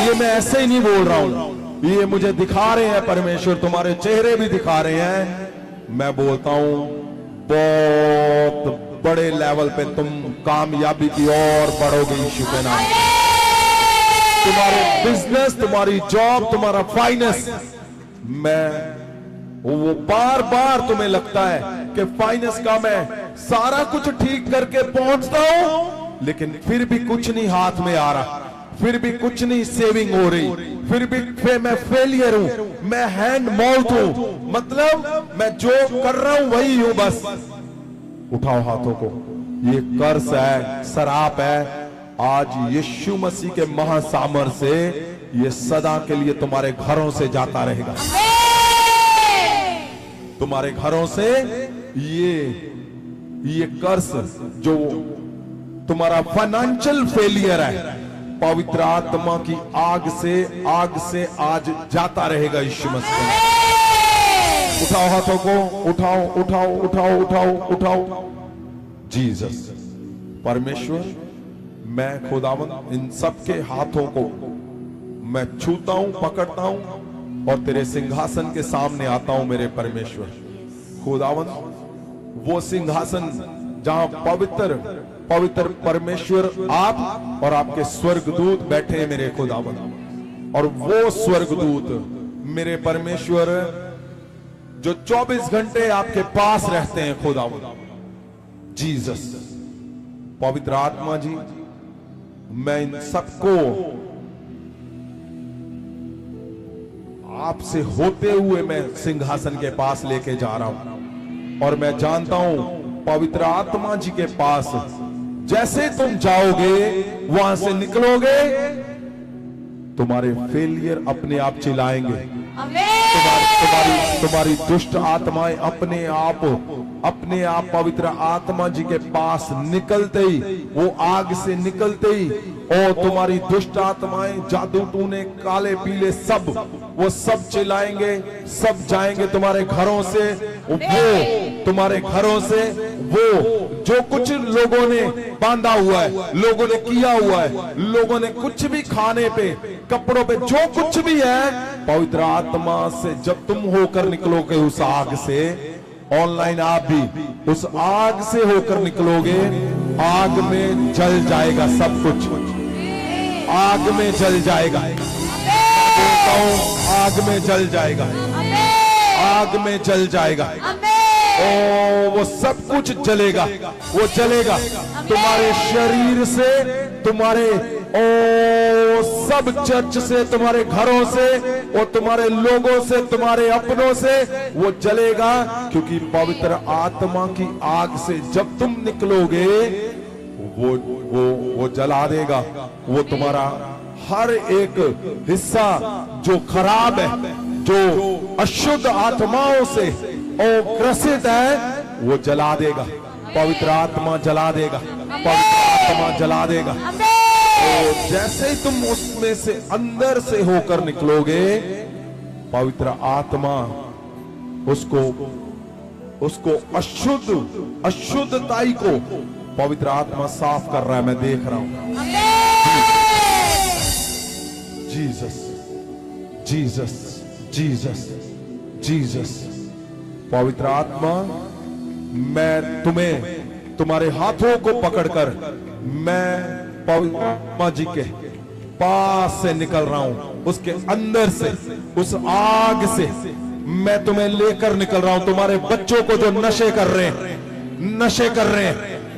ये मैं ऐसे ही नहीं बोल रहा हूं, ये मुझे दिखा रहे हैं परमेश्वर, तुम्हारे चेहरे भी दिखा रहे हैं। मैं बोलता हूं बहुत बड़े लेवल पे तुम कामयाबी की ओर बढ़ोगे यीशु के नाम। तुम्हारे बिजनेस, तुम्हारी जॉब, तुम्हारा फाइनेंस, वो बार बार तुम्हें लगता है कि फाइनेंस का मैं सारा कुछ ठीक करके पहुंचता हूं, लेकिन फिर भी कुछ नहीं हाथ में आ रहा, फिर भी कुछ नहीं सेविंग हो रही, फिर भी मैं फेलियर हूं, मैं हैंड माउथ हूं, मतलब मैं जो कर रहा हूं वही हूं बस। उठाओ हाथों को। ये कर्ज है, शराप है, आज यीशु मसीह के महासामर्थ से ये सदा के लिए तुम्हारे घरों से जाता रहेगा। तुम्हारे घरों से ये कर्ज जो तुम्हारा फाइनेंशियल फेलियर है, पवित्र आत्मा की आग से आज जाता रहेगा यीशु मसीह। उठाओ हाथों को, उठाओ। जीसस। परमेश्वर, मैं खुदावंद इन सबके हाथों को मैं छूता हूं, पकड़ता हूं और तेरे सिंहासन के सामने आता हूं मेरे परमेश्वर। खुदावंद, वो सिंहासन जहां पवित्र परमेश्वर आप और आपके स्वर्गदूत बैठे हैं मेरे खुदावंद, और वो स्वर्गदूत मेरे परमेश्वर जो 24 घंटे आपके पास रहते हैं खुदावंद। जीसस, पवित्र आत्मा जी, मैं इन सबको आपसे होते हुए मैं सिंहासन के पास लेके जा रहा हूं, और मैं जानता हूं पवित्र आत्मा जी के पास जैसे तुम जाओगे, वहां से निकलोगे, तुम्हारे फेलियर अपने आप चिल्लाएंगे। तुम्हारी दुष्ट आत्माएं अपने आप पवित्र आत्मा जी के पास निकलते ही, वो आग से निकलते ही, और तुम्हारी दुष्ट आत्माएं, जादू टूने, काले पीले, वो सब चिल्लाएंगे, सब जाएंगे तुम्हारे घरों से। वो तुम्हारे घरों से वो जो कुछ लोगों ने बांधा हुआ है, लोगों ने किया हुआ है, लोगों ने कुछ भी खाने पे, कपड़ों पे, जो कुछ भी है, पवित्र आत्मा से जब तुम होकर निकलोगे उस आग से, ऑनलाइन आप भी उस आग से होकर निकलोगे, आग में जल जाएगा सब कुछ, आग में जल जाएगा। आग में जल जाएगा, आग में जल जाएगा। ओ, वो सब कुछ जलेगा, वो जलेगा तुम्हारे शरीर से, तुम्हारे सब चर्च से, तुम्हारे घरों से, और तुम्हारे लोगों से, तुम्हारे अपनों से वो जलेगा, क्योंकि पवित्र आत्मा की आग से जब तुम निकलोगे वो जला देगा। वो तुम्हारा हर एक हिस्सा जो खराब है, जो अशुद्ध आत्माओं से ग्रसित है, वो जला देगा। पवित्र आत्मा जला देगा, पवित्र आत्मा जला देगा। तो जैसे ही तुम उसमें से अंदर से होकर निकलोगे, पवित्र आत्मा उसको उसको अशुद्धताई को पवित्र आत्मा साफ कर रहा है। मैं देख रहा हूं। Jesus Jesus Jesus Jesus. पवित्र आत्मा, मैं तुम्हें तुम्हारे हाथों को पकड़कर मैं पवित्र आत्मा जी के पास से निकल रहा हूं, उसके अंदर से, उस आग से मैं तुम्हें लेकर निकल रहा हूं। तुम्हारे बच्चों को जो नशे कर रहे हैं,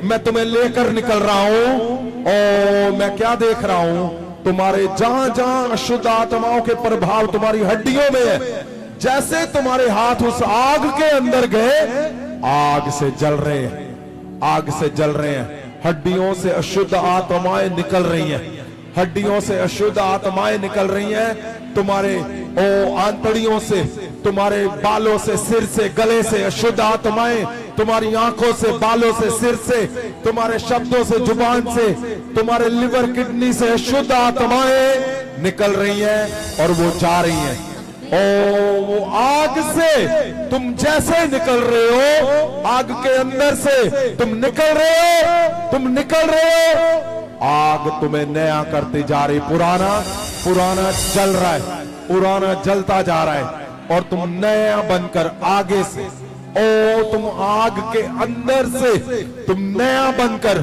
मैं तुम्हें लेकर निकल रहा हूं। और मैं क्या देख रहा हूं, तुम्हारे जहां जहां अशुद्ध आत्माओं के प्रभाव तुम्हारी हड्डियों में है, जैसे तुम्हारे हाथ उस आग के अंदर गए, आग से जल रहे हैं, आग से जल रहे हैं। हड्डियों से अशुद्ध आत्माएं निकल रही हैं, हड्डियों से अशुद्ध आत्माएं निकल रही हैं। तुम्हारे आंतड़ियों से, तुम्हारे बालों से, सिर से, गले से अशुद्ध आत्माएं, तुम्हारी आंखों से, बालों से, सिर से, तुम्हारे शब्दों से, जुबान से, तुम्हारे लिवर, किडनी से अशुद्ध आत्माएं निकल रही हैं और वो जा रही हैं। वो आग से तुम जैसे निकल रहे हो, आग के अंदर से तुम निकल रहे हो, आग तुम्हें नया करते जा रही। पुराना जल रहा है, पुराना जलता जा रहा है और तुम नया बनकर आगे से, तुम आग के अंदर से तुम नया बनकर,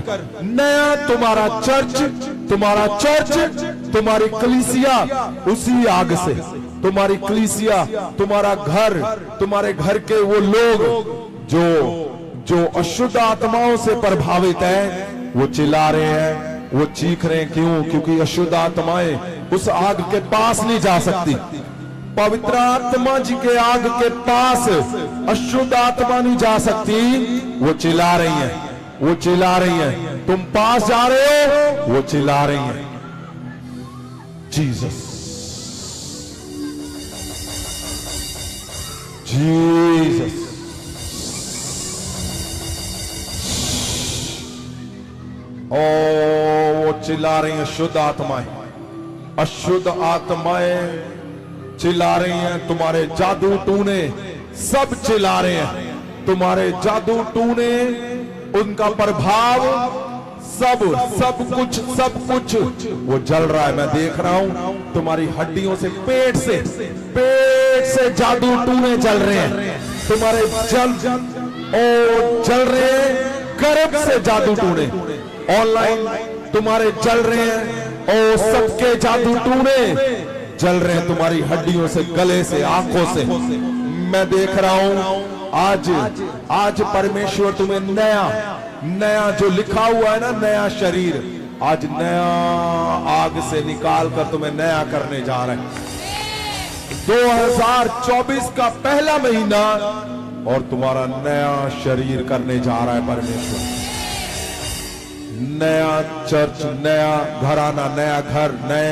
नया तुम्हारा चर्च, तुम्हारी कलीसिया उसी आग से, तुम्हारी कलीसिया, तुम्हारा घर, तुम्हारे घर के वो लोग जो अशुद्ध आत्माओं से प्रभावित है, वो चिल्ला रहे हैं, वो चीख रहे हैं। क्यों? क्योंकि अशुद्ध आत्माएं उस आग के पास नहीं जा सकती। पवित्र आत्मा जी के आग के पास अशुद्ध आत्मा नहीं जा सकती। वो चिल्ला रही हैं, तुम पास जा रहे हो, वो चिल्ला रही हैं। Jesus Jesus. वो चिल्ला रही हैं शुद्ध आत्माएं, अशुद्ध आत्माएं चिल्ला रही हैं। तुम्हारे जादू टूने सब चिल्ला रहे हैं, तुम्हारे जादू टूने, उनका प्रभाव, सब कुछ वो जल रहा है। मैं देख रहा हूं तुम्हारी हड्डियों से, पेट से जादू टूने जल रहे हैं, तुम्हारे जल रहे हैं। गर्भ से जादू टूने ऑनलाइन तुम्हारे जल रहे हैं और सबके जादू टूने जल रहे हैं, तुम्हारी हड्डियों से, गले से, आंखों से। मैं देख रहा हूं आज परमेश्वर तुम्हें नया जो लिखा हुआ है ना, नया शरीर, आज नया आग से निकाल कर तुम्हें नया करने जा रहे हैं। 2024 का पहला महीना और तुम्हारा नया शरीर करने जा रहा है परमेश्वर। नया चर्च, नया घराना, नया घर, नए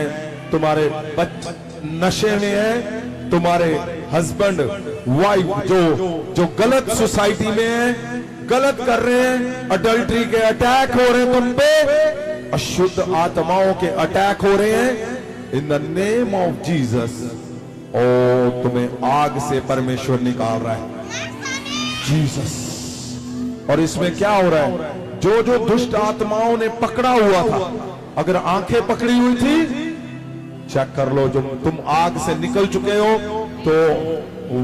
तुम्हारे बच्चे नशे में है, तुम्हारे हस्बैंड वाइफ जो गलत सोसाइटी में है, गलत कर रहे हैं, अडल्ट्री के अटैक हो रहे हैं तुम पे, अशुद्ध आत्माओं के अटैक हो रहे हैं। इन द नेम ऑफ जीसस, तुम्हें आग से परमेश्वर निकाल रहा है। जीसस। और इसमें क्या हो रहा है? जो दुष्ट आत्माओं ने पकड़ा हुआ था, अगर आंखें पकड़ी हुई थी, चेक कर लो, जो तुम आग से निकल चुके हो तो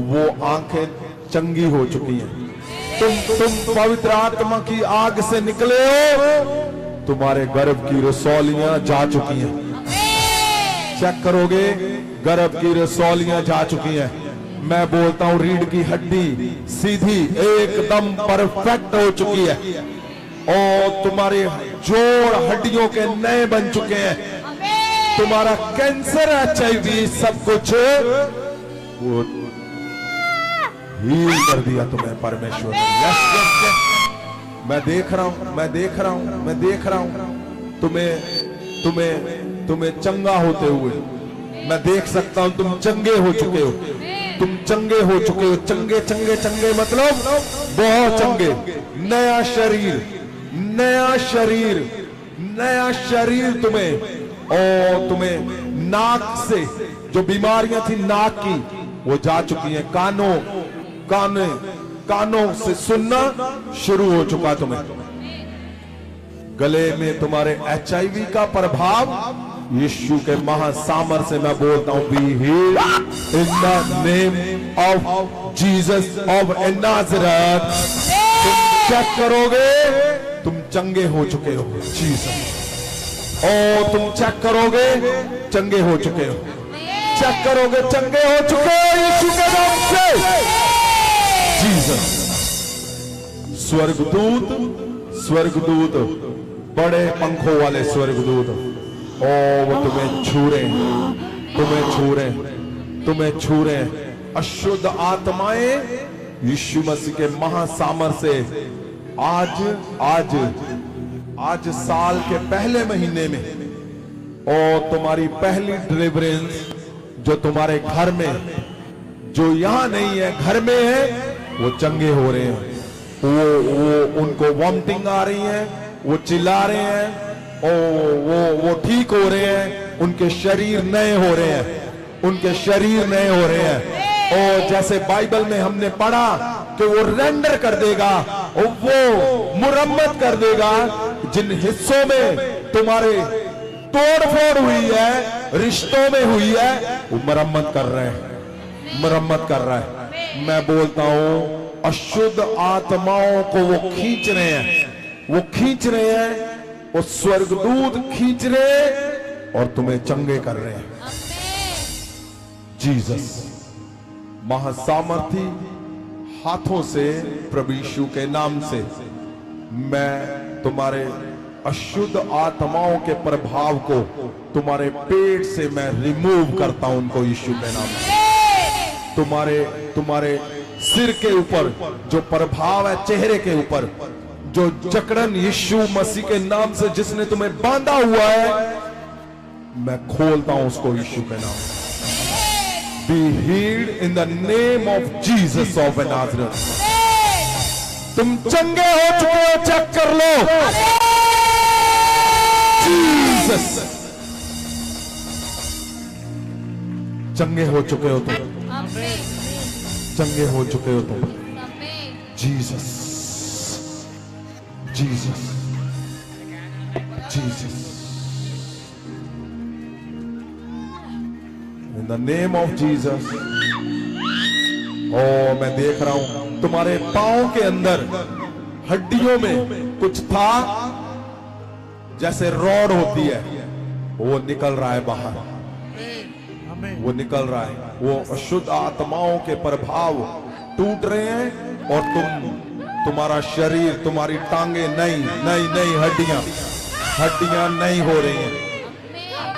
वो आंखें चंगी हो चुकी हैं। तुम पवित्र आत्मा की आग से निकले हो, तुम्हारे गर्भ की रसौलियां जा चुकी हैं। चेक करोगे, गर्भ की रसौलियां जा चुकी हैं। मैं बोलता हूं रीढ़ की हड्डी सीधी एकदम परफेक्ट हो चुकी है और तुम्हारे जोड़ हड्डियों के नए बन चुके हैं। तुम्हारा कैंसर, HIV, सब कुछ वो हील कर दिया तुम्हें परमेश्वर ने। Yes yes yes. मैं देख रहा हूं तुम्हें चंगा होते हुए। मैं देख सकता हूं तुम चंगे हो चुके हो, चंगे मतलब बहुत चंगे। नया शरीर तुम्हें, और तुम्हें नाक से जो बीमारियां थी नाक की, वो जा चुकी हैं। कानों से सुनना शुरू हो चुका तुम्हें। गले में तुम्हारे HIV का प्रभाव यीशु के महासामर से मैं बोलता हूं, be healed in the name of Jesus of Nazareth. तुम चेक करोगे, तुम चंगे हो चुके हो जीसस। ओ तुम चेक करोगे, चंगे हो चुके हो। चेक करोगे, चंगे हो चुके हो यीशु के नाम से जीसस। स्वर्गदूत बड़े पंखों वाले स्वर्गदूत, ओ वो तुम्हें छू रहे, तुम्हें छू रहे। अशुद्ध आत्माएं यीशु मसीह के महासामर से आज साल के पहले महीने में, और तुम्हारी पहली डिलीवरेंस जो तुम्हारे घर में, जो यहां नहीं है घर में है, वो चंगे हो रहे हैं। वो उनको वॉमिटिंग आ रही है, वो चिल्ला रहे हैं, वो ठीक हो रहे हैं, उनके शरीर नए हो रहे हैं, और जैसे बाइबल में हमने पढ़ा कि वो रेंडर कर देगा, और वो मुरम्मत कर देगा। जिन हिस्सों में तुम्हारे तोड़-फोड़ हुई है, रिश्तों में हुई है, वो मुरम्मत कर रहा है। मैं बोलता हूं अशुद्ध आत्माओं को वो खींच रहे हैं, वो स्वर्गदूत खींच रहे हैं और तुम्हें चंगे कर रहे हैं। जीसस महासामर्थी हाथों से, प्रभु यीशु के नाम से मैं तुम्हारे अशुद्ध आत्माओं के प्रभाव को तुम्हारे पेट से मैं रिमूव करता हूं, उनको यीशु के नाम से। तुम्हारे सिर के ऊपर जो प्रभाव है, चेहरे के ऊपर जो जकड़न यीशु मसीह के नाम से जिसने तुम्हें बांधा हुआ है, मैं खोलता हूं उसको यीशु के नाम से। Be healed in the name of Jesus of Nazareth. तुम चंगे हो चुके हो, चेक कर लो। जीसस चंगे हो चुके हो तुम, चंगे हो चुके हो तुम। Jesus Jesus Jesus in the name of Jesus. ओ मैं देख रहा हूं तुम्हारे पांव के अंदर हड्डियों में कुछ था, जैसे रॉड होती है, वो निकल रहा है बाहर, वो निकल रहा है। वो अशुद्ध आत्माओं के प्रभाव टूट रहे हैं, और तुम्हारा शरीर, तुम्हारी टांगे नई हड्डियां नई हो रही हैं,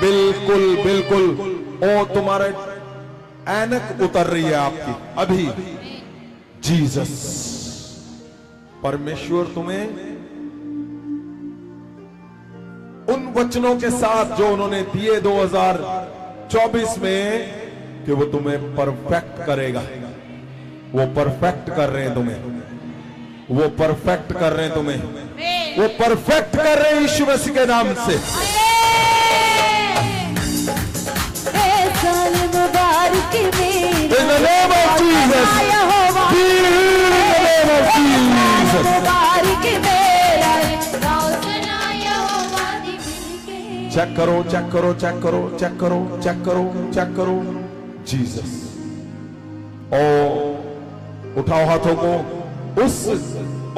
बिल्कुल। ओ तुम्हारे ऐनक उतर रही है आपकी अभी। जीसस परमेश्वर तुम्हें उन वचनों के साथ जो उन्होंने दिए 2024 में, कि वो तुम्हें परफेक्ट करेगा। वो परफेक्ट कर रहे हैं तुम्हें, वो परफेक्ट कर रहे हैं यीशु मसीह के नाम से। In the name of Jesus. Check करो। जीसस। ओ उठाओ हाथों को,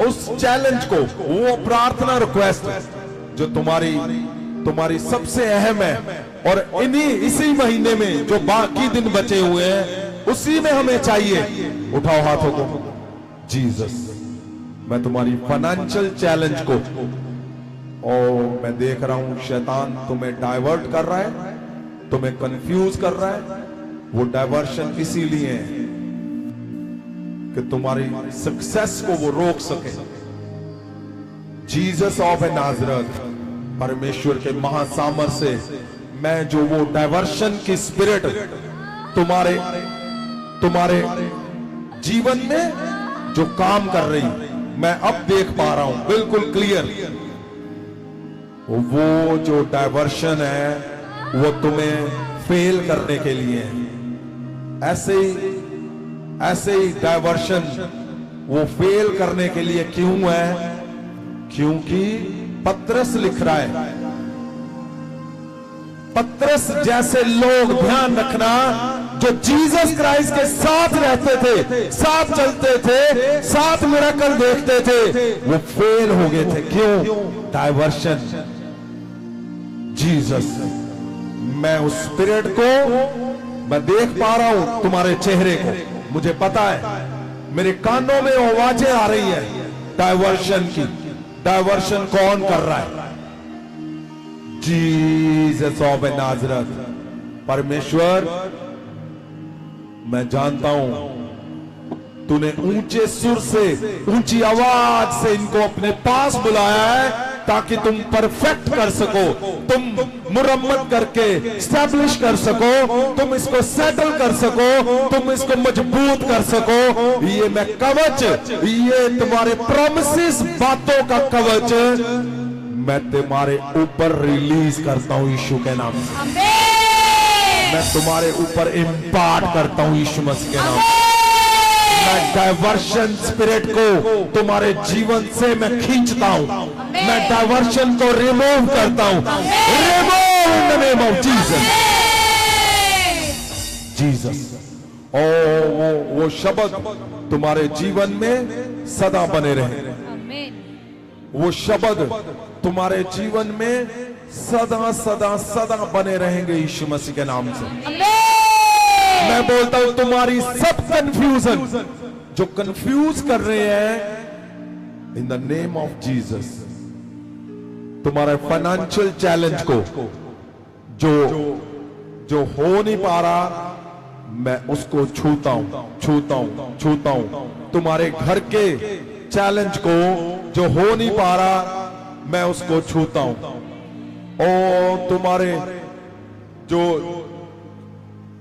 उस चैलेंज को, वो प्रार्थना रिक्वेस्ट जो तुम्हारी सबसे अहम है, और इसी महीने में जो बाकी दिन बचे हुए हैं, उसी में हमें चाहिए। उठाओ हाथों को। जीसस मैं तुम्हारी फाइनेंशियल चैलेंज को, और मैं देख रहा हूं शैतान तुम्हें डाइवर्ट कर रहा है, तुम्हें कंफ्यूज कर रहा है। वो डाइवर्शन इसीलिए है कि तुम्हारी सक्सेस को वो रोक सके। जीसस ऑफ नाज़रेथ, परमेश्वर के महासामर से मैं जो वो डाइवर्शन की स्पिरिट तुम्हारे जीवन में जो काम कर रही, मैं अब देख पा रहा हूं बिल्कुल क्लियर। वो जो डाइवर्शन है वो तुम्हें फेल करने के लिए है। ऐसे ही डाइवर्शन वो फेल करने के लिए क्यों है? क्योंकि पतरस लिख रहा है, पतरस जैसे लोग, ध्यान रखना, जो जीसस क्राइस्ट के साथ रहते थे, साथ चलते थे, साथ मिरेकल देखते थे, वो फेल हो गए थे। क्यों? डाइवर्शन। जीसस, मैं उस स्पिरिट को मैं देख पा रहा हूं, तुम्हारे चेहरे को मुझे पता है, मेरे कानों में आवाजें आ रही है डाइवर्शन की। डाइवर्शन कौन कर रहा है? Jesus of नाजरत। परमेश्वर, मैं जानता हूं तूने ऊंचे सुर से, ऊंची आवाज से इनको अपने पास बुलाया है ताकि तुम परफेक्ट कर सको, तुम मुरम्मत करके स्टैब्लिश कर सको, तुम इसको सेटल कर सको, तुम इसको मजबूत कर सको। ये मैं कवच, ये तुम्हारे प्रॉमिसेस, बातों का कवच मैं तुम्हारे ऊपर रिलीज करता हूं यीशु के नाम से। मैं तुम्हारे ऊपर इम्पार्ट करता हूं यीशु मसीह के नाम से। मैं डाइवर्शन स्पिरिट को तुम्हारे जीवन से मैं खींचता हूं, मैं डाइवर्शन को रिमूव करता हूं। Remove in the name of Jesus. Jesus, ओ वो शब्द तुम्हारे जीवन में सदा बने रहे। वो शब्द तुम्हारे जीवन में सदा सदा सदा बने रहेंगे यीशु मसीह के नाम से। मैं बोलता हूं तुम्हारी सब कंफ्यूजन जो कंफ्यूज कर रहे हैं, इन द नेम ऑफ जीसस, तुम्हारे फाइनेंशियल चैलेंज को जो हो नहीं पा रहा, मैं उसको छूता हूं, छूता हूं, छूता हूं। तुम्हारे घर के चैलेंज को जो हो नहीं पा रहा, मैं उसको छूता हूं। और तुम्हारे जो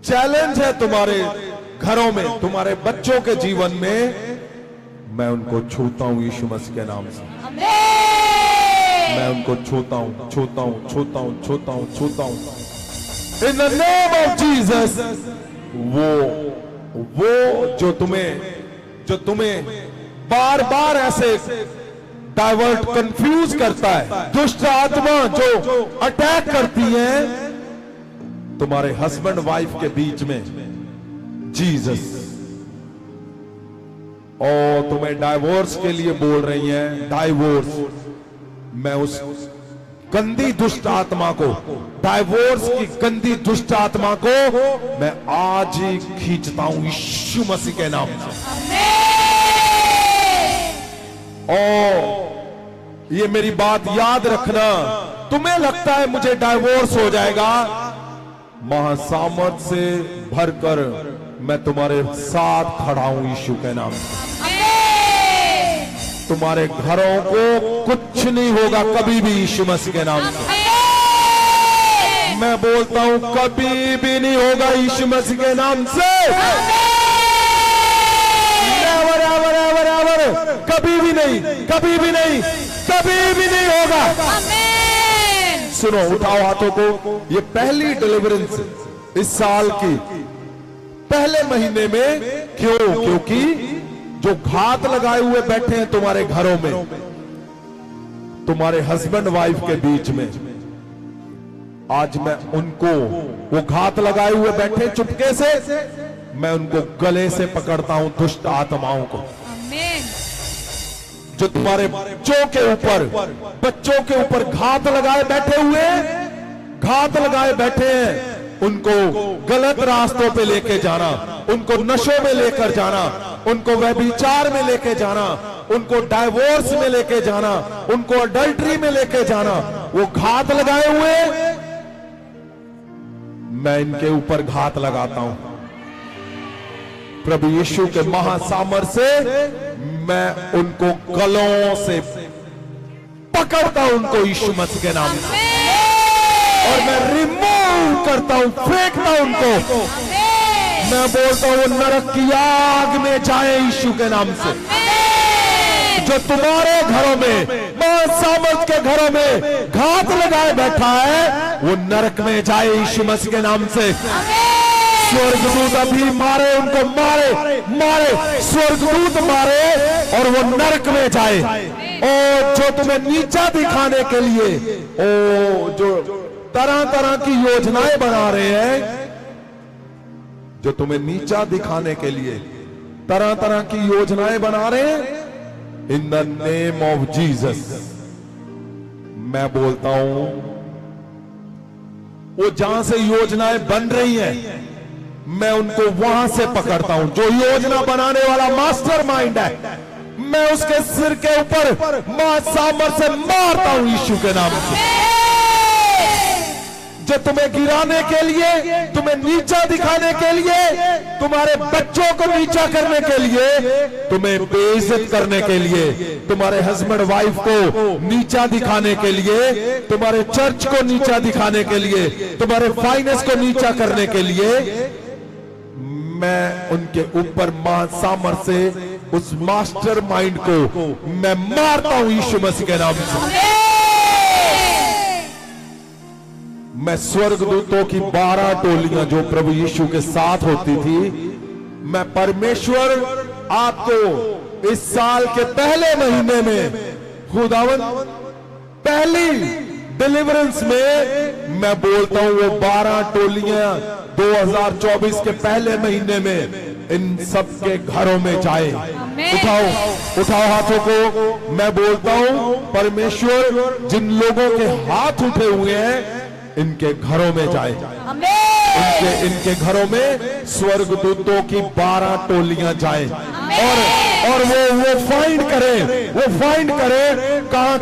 चैलेंज है तुम्हारे घरों में, तुम्हारे बच्चों के जीवन में, मैं उनको छूता हूं यीशु मसीह के नाम से। मैं उनको छूता हूं, छूता हूं, छूता हूं, छूता हूं, छूता हूं in the name of Jesus. वो जो तुम्हें बार बार ऐसे डाइवर्ट, कंफ्यूज करता है, दुष्ट आत्मा जो अटैक करती है तुम्हारे हस्बैंड वाइफ के बीच में, जीसस, और तुम्हें डाइवोर्स के लिए बोल रही है, डाइवोर्स, मैं उस गंदी दुष्ट आत्मा को, डाइवोर्स की गंदी दुष्ट आत्मा को मैं आज ही खींचता हूं यीशु मसीह के नाम से। और ये मेरी बात याद रखना, तुम्हें लगता है मुझे डाइवोर्स हो जाएगा, महासामर्थ से भरकर मैं तुम्हारे साथ खड़ा हूं यीशु के नाम से। तुम्हारे घरों को कुछ नहीं होगा कभी भी यीशु मसीह के नाम से। मैं बोलता हूं कभी भी नहीं होगा यीशु मसीह के नाम से। एवर एवर एवर एवर, कभी भी नहीं, कभी भी नहीं, कभी भी नहीं होगा। सुनो, उठाओ हाथों को। ये पहली डिलीवरेंस इस साल की पहले महीने में। क्यों? क्योंकि जो घात लगाए हुए बैठे हैं तुम्हारे घरों में, तुम्हारे हस्बैंड वाइफ के बीच में, आज मैं उनको, वो घात लगाए हुए बैठे चुपके से, मैं उनको गले से पकड़ता हूं, दुष्ट आत्माओं को जो तुम्हारे बच्चों के ऊपर घात लगाए बैठे हुए, घात लगाए बैठे हैं, उनको गलत रास्तों पे लेके जाना, उनको नशों में लेकर जाना, उनको व्यभिचार में लेके जाना, उनको डाइवोर्स में लेके जाना, उनको अडल्ट्री में लेके जाना, वो घात लगाए हुए, मैं इनके ऊपर घात लगाता हूं प्रभु यीशु के महासामर्थ से। मैं उनको गलों से पकड़ता हूं, उनको यीशु मसीह के नाम से, और मैं रिमूव करता हूं, फेंकता हूं उनको। मैं बोलता हूं नरक की आग में जाए यीशु के नाम से। जो तुम्हारे घरों में, महासामर्थ के घरों में घात लगाए बैठा है, वो नरक में जाए यीशु मसीह के नाम से। स्वर्गदूत अभी मारे उनको, मारे मारे, स्वर्गदूत मारे और वो नरक में जाए। ओ जो तुम्हें नीचा दिखाने के लिए, ओ जो तरह तरह की योजनाएं बना रहे हैं, जो तुम्हें नीचा दिखाने के लिए तरह तरह की योजनाएं बना रहे हैं, इन द नेम ऑफ जीसस मैं बोलता हूं, वो जहां से योजनाएं बन रही हैं, मैं उनको वहां से पकड़ता हूं। जो योजना बनाने वाला मास्टर माइंड है, मैं उसके सिर के ऊपर मां सामर से मारता हूं यीशु के नाम से। जो तुम्हें गिराने के लिए, तुम्हें नीचा दिखाने के लिए, तुम्हारे बच्चों को नीचा करने के लिए, तुम्हें बेइज्जत करने के लिए, तुम्हारे हस्बैंड वाइफ को नीचा दिखाने के लिए, तुम्हारे चर्च को नीचा दिखाने के लिए, तुम्हारे फाइनेंस को नीचा करने के लिए, मैं उनके ऊपर मां सामर से उस मास्टर माइंड को मैं मारता हूं यीशु मसीह के नाम से। मैं स्वर्गदूतों की 12 टोलियां जो प्रभु यीशु के साथ होती थी, मैं परमेश्वर आपको इस साल के पहले महीने में, खुदावन पहली डिलीवरेंस में मैं बोलता हूं, वो 12 टोलियां 2024 के पहले महीने में इन सबके घरों में जाए। उठाओ उठाओ हाथों को, मैं बोलता हूं परमेश्वर जिन लोगों के हाथ उठे हुए हैं इनके घरों में जाए, इनके घरों में स्वर्गदूतों की 12 टोलियां जाए और वो फाइंड करे कहां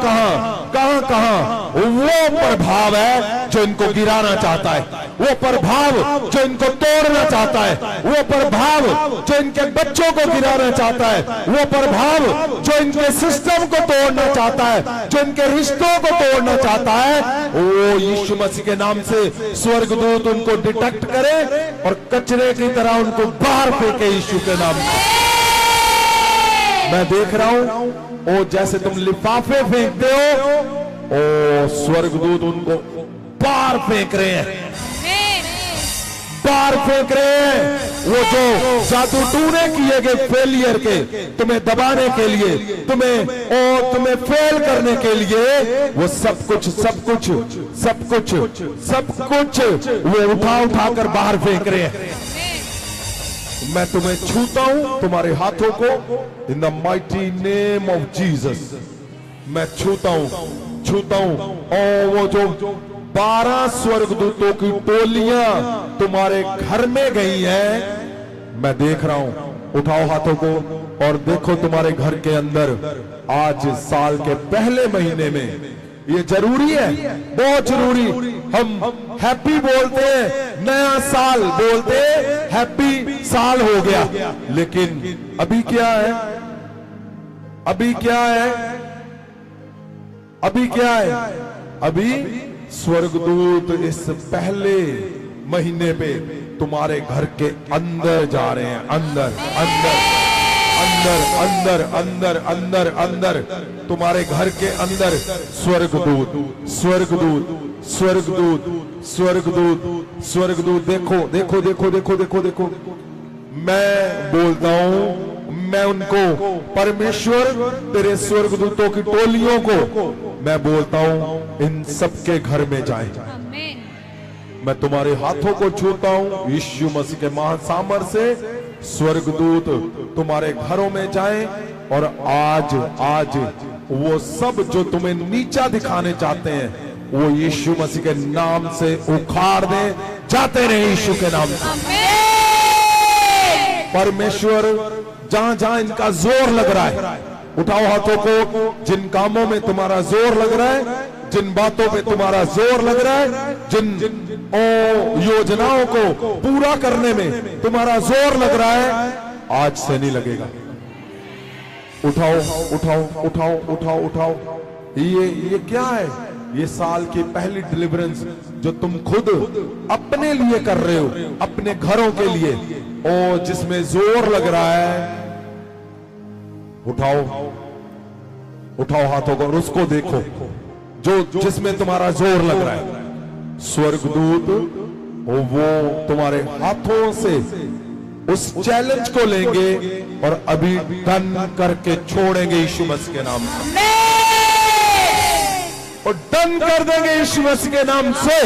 कहां वो प्रभाव है जो इनको गिराना चाहता है, वो प्रभाव जो इनको तोड़ना चाहता है, वो प्रभाव जो इनके बच्चों को गिराना चाहता है, वो प्रभाव जो इनके सिस्टम को तोड़ना चाहता है, जो इनके रिश्तों को तोड़ना चाहता है, वो यीशु मसीह के नाम से स्वर्गदूत उनको डिटेक्ट करे और कचरे की तरह उनको बाहर फेंके यीशु के नाम से। मैं देख रहा हूं, ओ जैसे तुम लिफाफे फेंकते हो, ओ स्वर्गदूत उनको बाहर फेंक रहे हैं, बाहर फेंक रहे हैं। वो जो जादू टूने किए गए फेलियर के, तुम्हें दबाने के लिए, तुम्हें फेल करने के लिए, वो सब कुछ वो उठा कर बाहर फेंक रहे हैं। मैं तुम्हें छूता हूं, तुम्हारे हाथों को, इन the mighty name of Jesus मैं छूता हूं। और वो जो 12 स्वर्गदूतों की टोलियां तुम्हारे घर में गई हैं, मैं देख रहा हूं। उठाओ हाथों को और देखो तुम्हारे घर के अंदर आज साल के पहले महीने में, ये जरूरी है, बहुत जरूरी। हम हैप्पी बोलते हैं, नया साल बोलते हैं, हैप्पी साल हो गया, लेकिन अभी क्या है? अभी स्वर्गदूत इस पहले महीने पे तुम्हारे घर के अंदर जा रहे हैं, अंदर तुम्हारे घर के अंदर स्वर्गदूत देखो। मैं बोलता हूं, मैं उनको परमेश्वर तेरे स्वर्गदूतों की टोलियों को मैं बोलता हूं इन सबके घर में जाए। मैं तुम्हारे हाथों को छूता हूं यीशु मसीह के महान सामर्थ से, स्वर्गदूत तुम्हारे घरों में जाएं और आज वो सब जो तुम्हें नीचा दिखाने चाहते हैं वो यीशु मसीह के नाम से उखाड़ दें, जाते रहे यीशु के नाम से। परमेश्वर जहां जहां इनका जोर लग रहा है, उठाओ हाथों को, जिन कामों में तुम्हारा जोर लग रहा है, जिन बातों पे तुम्हारा जोर लग रहा है, जिन योजनाओं को पूरा करने में तुम्हारा जोर लग रहा है, आज से नहीं लगेगा। उठाओ। ये क्या है? ये साल की पहली डिलीवरेंस जो तुम खुद अपने लिए कर रहे हो, अपने घरों के लिए, और जिसमें जोर लग रहा है। उठाओ हाथों को और उसको देखो जो जिसमें तुम्हारा जोर लग रहा है। स्वर्गदूत वो तुम्हारे हाथों से उस चैलेंज को लेंगे और अभी डन करके छोड़ेंगे यीशु मसीह के नाम से, और डन कर देंगे यीशु मसीह के नाम से।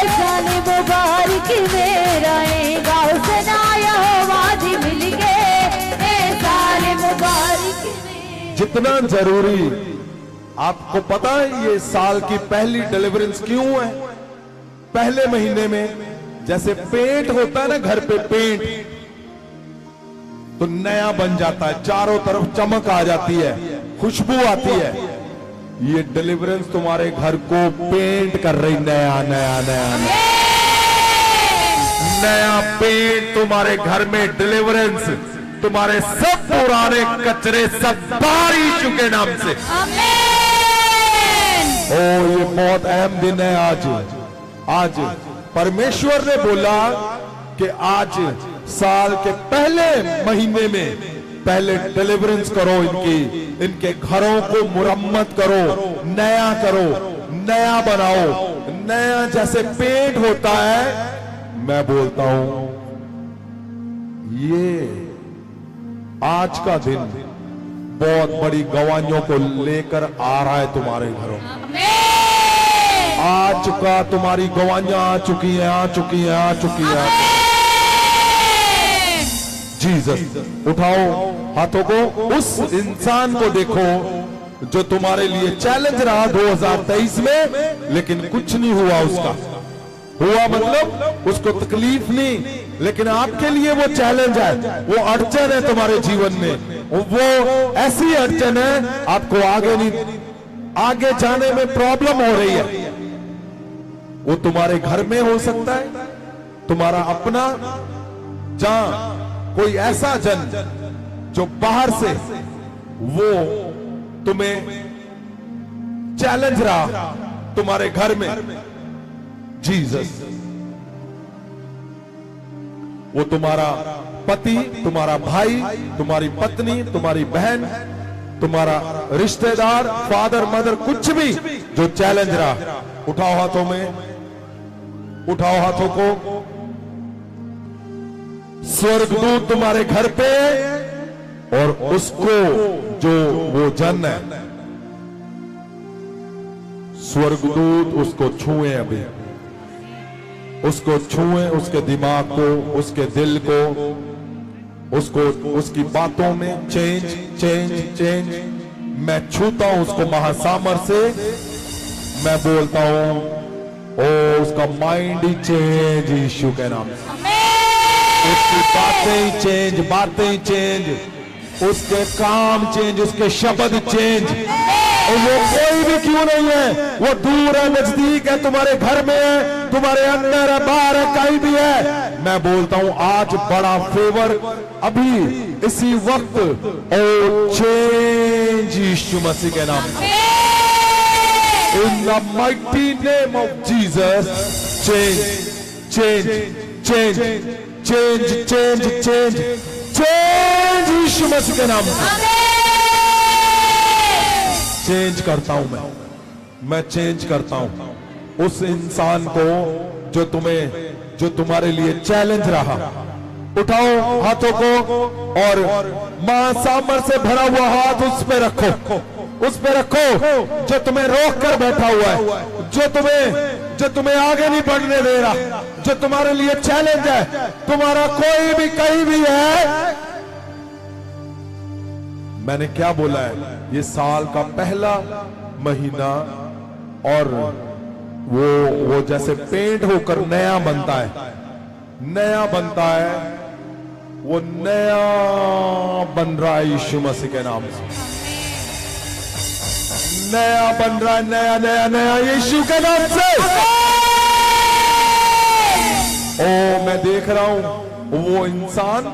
साल मुबारक मेरा गाँव सनाया वादी मिल गए, साल मुबारक जितना जरूरी, आपको पता है ये साल की पहली डिलीवरेंस क्यों है? पहले महीने में जैसे पेंट होता है ना, घर पे पेंट तो नया बन जाता है, चारों तरफ चमक आ जाती है, खुशबू आती है। ये डिलीवरेंस तुम्हारे घर को पेंट कर रही, नया नया नया नया नया पेंट तुम्हारे घर में। डिलीवरेंस तुम्हारे सब पुराने कचरे सब बाहर यीशु के नाम से। ओ ये बहुत अहम दिन है आज। आज परमेश्वर ने बोला कि आज साल के पहले महीने में पहले डिलीवरेंस करो, इनके घरों को मुरम्मत करो, नया करो, नया बनाओ। नया जैसे पेंट होता है, मैं बोलता हूं ये आज का दिन बहुत बड़ी गवाहियों को लेकर आ रहा है तुम्हारे घरों में। आ चुका, तुम्हारी गवाहियां आ चुकी हैं, आ चुकी हैं, आ चुकी हैं। जीसस, उठाओ हाथों को, उस इंसान को देखो जो तुम्हारे लिए चैलेंज रहा 2023 में, लेकिन कुछ नहीं हुआ उसका। हुआ मतलब उसको तकलीफ नहीं, लेकिन आपके लिए वो चैलेंज है, वो अड़चन है तुम्हारे जीवन में। वो ऐसी अड़चन है आपको आगे जाने में प्रॉब्लम हो रही है। वो तुम्हारे घर में हो सकता है, तुम्हारा अपना, जहां कोई ऐसा जन जो बाहर से वो तुम्हें चैलेंज रहा तुम्हारे घर में। जीसस, वो तुम्हारा पति, तुम्हारा भाई, तुम्हारी पत्नी, तुम्हारी बहन, तुम्हारा रिश्तेदार, फादर मदर, कुछ भी जो चैलेंज रहा, उठाओ हाथों में, उठाओ हाथों को। स्वर्गदूत तुम्हारे घर पे, और उसको जो वो जन है, स्वर्गदूत उसको छुए, अभी उसको छुए, उसके दिमाग को, उसके दिल को, उसको, उसकी बातों में चेंज चेंज चेंज। मैं छूता हूं उसको महासामर से, मैं बोलता हूं ओ उसका माइंड ही चेंज यीशु के नाम से। उसकी बातें ही चेंज, बातें ही चेंज, उसके काम चेंज, उसके शब्द चेंज। और वो कोई भी क्यों नहीं है, वो दूर है, नजदीक है, तुम्हारे घर में है, तुम्हारे अंदर है, बाहर है, कहीं भी है। मैं बोलता हूं आज बड़ा फेवर अभी इसी वक्त, ओ चेंज यीशु मसीह के नाम से। In the mighty name of Jesus, change change change change change change change यीशु मसीह के नाम से। चेंज करता हूं मैं चेंज करता हूं उस इंसान को जो तुम्हारे लिए चैलेंज रहा। उठाओ हाथों को और महासामर से भरा हुआ हाथ उस पे रखो, उस पे रखो जो तुम्हें रोक कर बैठा हुआ है, जो तुम्हें आगे नहीं बढ़ने दे रहा, जो तुम्हारे लिए चैलेंज है, तुम्हारा कोई भी कहीं भी है। मैंने क्या बोला है, ये साल का पहला महीना, और वो जैसे पेंट होकर नया बनता है, नया बनता है, वो नया बन रहा है यीशु मसीह के नाम से। नया बन रहा है, नया नया नया यीशु के नाम से। ओ मैं देख रहा हूं वो इंसान,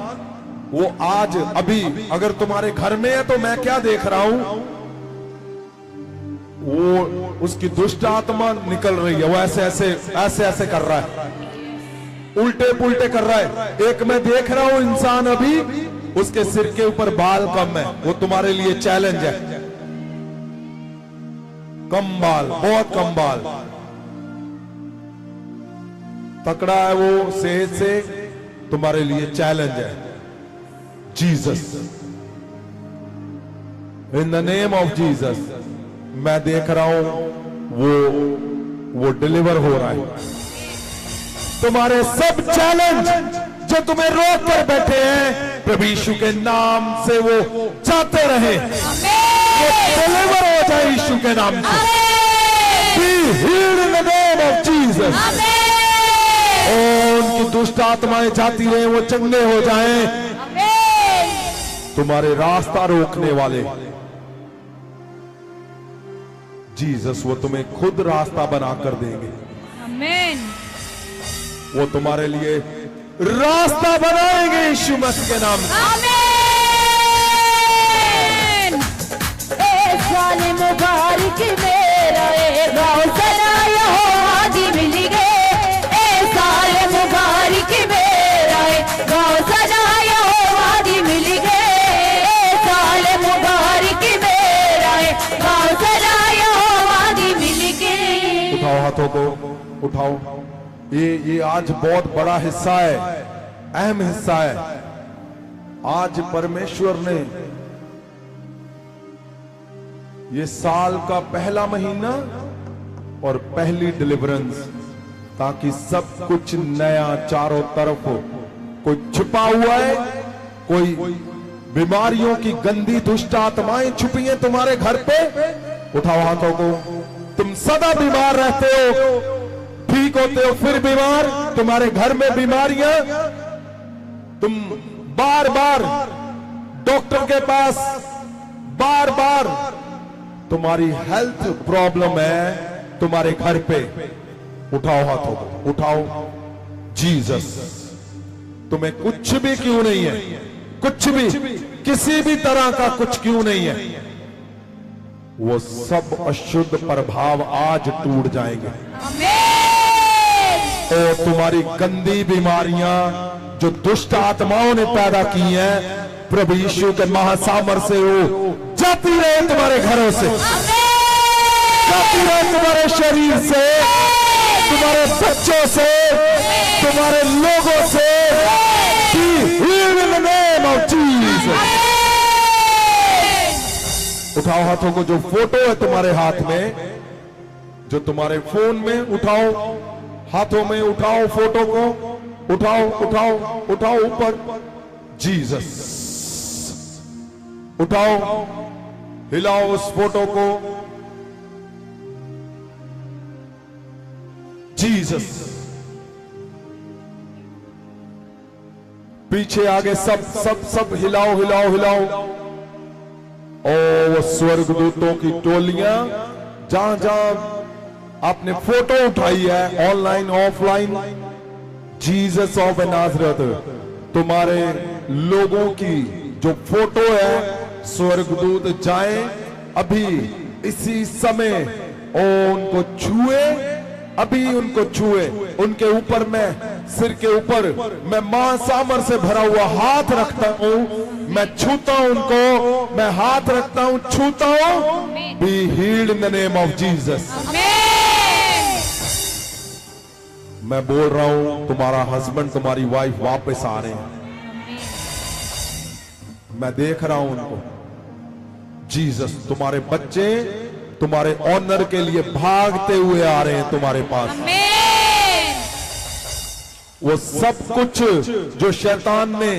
वो आज अभी अगर तुम्हारे घर में है तो मैं क्या देख रहा हूं, वो उसकी दुष्ट आत्मा निकल रही है, वो ऐसे ऐसे ऐसे ऐसे कर रहा है, उल्टे पुल्टे कर रहा है। एक मैं देख रहा हूं इंसान अभी, उसके सिर के ऊपर बाल कम है, वो तुम्हारे लिए चैलेंज है। कम बाल, बहुत कम बाल, तकड़ा है वो सेहत से, तुम्हारे लिए चैलेंज है। Jesus, in the name of Jesus, मैं देख रहा हूं वो डिलीवर हो रहा है। तुम्हारे सब चैलेंज जो तुम्हें रोक कर बैठे हैं, प्रभु यीशु के नाम से वो जाते रहे, वो डिलीवर हो जाए यीशु के नाम से। Be healed in the name of Jesus. और उनकी दुष्ट आत्माएं जाती रहे, वो चंगे हो जाएं। तुम्हारे रास्ता रोकने वाले जीसस, वो तुम्हें खुद रास्ता बना कर देंगे। आमीन। वो तुम्हारे लिए रास्ता बनाएंगे यीशु मसीह के नाम से। आमीन। ए साल मुबारक मेरा ए गाँव सना यहोवा दी मिल गए। ए साल मुबारक मेरा ए गाँव सना यहोवा दी मिल गए। ए साल मुबारक मेरा ए गाँव सना यहोवा दी मिल गए। उठाओ हाथों को, उठाओ। ये आज बहुत बड़ा हिस्सा है, अहम हिस्सा है। आज परमेश्वर ने ये साल का पहला महीना और पहली डिलीवरेंस, ताकि सब कुछ नया चारों तरफ हो। कोई छिपा हुआ है, कोई बीमारियों की गंदी दुष्ट आत्माएं छुपी हैं तुम्हारे घर पे। उठाओ हाथों को। तुम सदा बीमार रहते हो, ठीक होते हो फिर बीमार, तुम्हारे घर में बीमारियां, तुम बार बार डॉक्टर के पास, बार बार तुम्हारी हेल्थ प्रॉब्लम है तुम्हारे घर पे। उठाओ हाथों को, उठाओ। जीसस, तुम्हें कुछ भी क्यों नहीं है, कुछ भी, किसी भी तरह का कुछ क्यों नहीं है, वो सब अशुद्ध प्रभाव आज टूट जाएंगे। और तुम्हारी गंदी बीमारियां जो दुष्ट आत्माओं ने पैदा की हैं, प्रभु यीशु के महासामर्थ से वो जाती रहे तुम्हारे घरों से, जाती रहे तुम्हारे शरीर से, तुम्हारे बच्चों से, तुम्हारे लोगों से। Be healed in the name of Jesus. उठाओ हाथों को। जो फोटो है तुम्हारे हाथ में, जो तुम्हारे फोन में, उठाओ हाथों में, उठाओ फोटो को, उठाओ उठाओ उठाओ ऊपर। जीसस, उठाओ, हिलाओ उस फोटो को। जीसस, पीछे आगे सब सब सब हिलाओ हिलाओ हिलाओ। ओ वो स्वर्गदूतों की टोलियां, जहां जहां आपने फोटो उठाई है, online offline, Jesus of Nazareth, तुम्हारे लोगों की जो फोटो है, स्वर्गदूत जाए अभी इसी समय और उनको छुए, अभी उनको छुए। उनके ऊपर मैं, सिर के ऊपर मैं महासामर्थ से भरा हुआ हाथ रखता हूं, मैं छूता हूं उनको, मैं हाथ रखता हूं, छूता हूं। Be healed in the name of Jesus. मैं बोल रहा हूं, तुम्हारा हस्बैंड, तुम्हारी वाइफ वापस आ रहे हैं। मैं देख रहा हूं उनको। जीसस, तुम्हारे बच्चे तुम्हारे ऑनर के लिए भागते हुए आ रहे हैं तुम्हारे पास। वो सब कुछ जो शैतान ने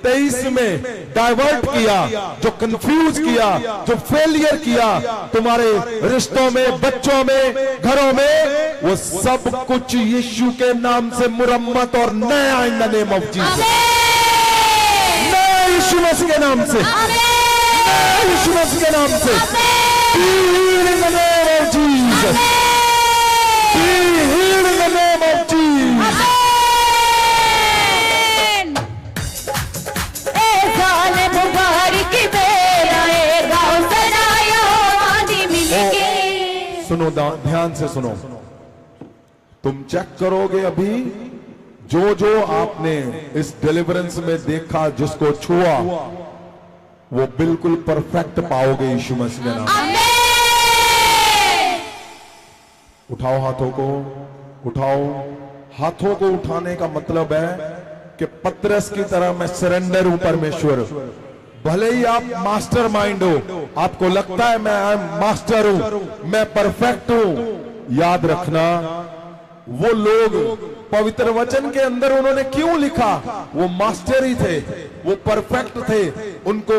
23 में डाइवर्ट किया, जो कंफ्यूज किया, जो फेलियर किया तुम्हारे रिश्तों में, बच्चों में, घरों में, वो सब कुछ यीशु के नाम से मुरम्मत और नया इन द नेम ऑफ जीसस, नया यीशु मसीह के नाम से, नया यीशु मसीह के नाम से। Be healed in the name of Jesus. Be healed in the name of Jesus. सुनो, ध्यान से सुनो। तुम चेक करोगे अभी जो जो आपने इस डिलीवरेंस में देखा, जिसको छुआ, वो बिल्कुल परफेक्ट पाओगे यीशु मसीह के नाम। उठाओ हाथों को, उठाओ हाथों को उठाने का मतलब है कि पतरस की तरह मैं सरेंडर हूं परमेश्वर। भले ही आप मास्टर माइंड हो, आपको लगता है मैं मास्टर हूं, मैं परफेक्ट हूं, याद रखना वो लोग पवित्र वचन के अंदर उन्होंने क्यों लिखा? वो मास्टर ही थे, वो परफेक्ट थे। उनको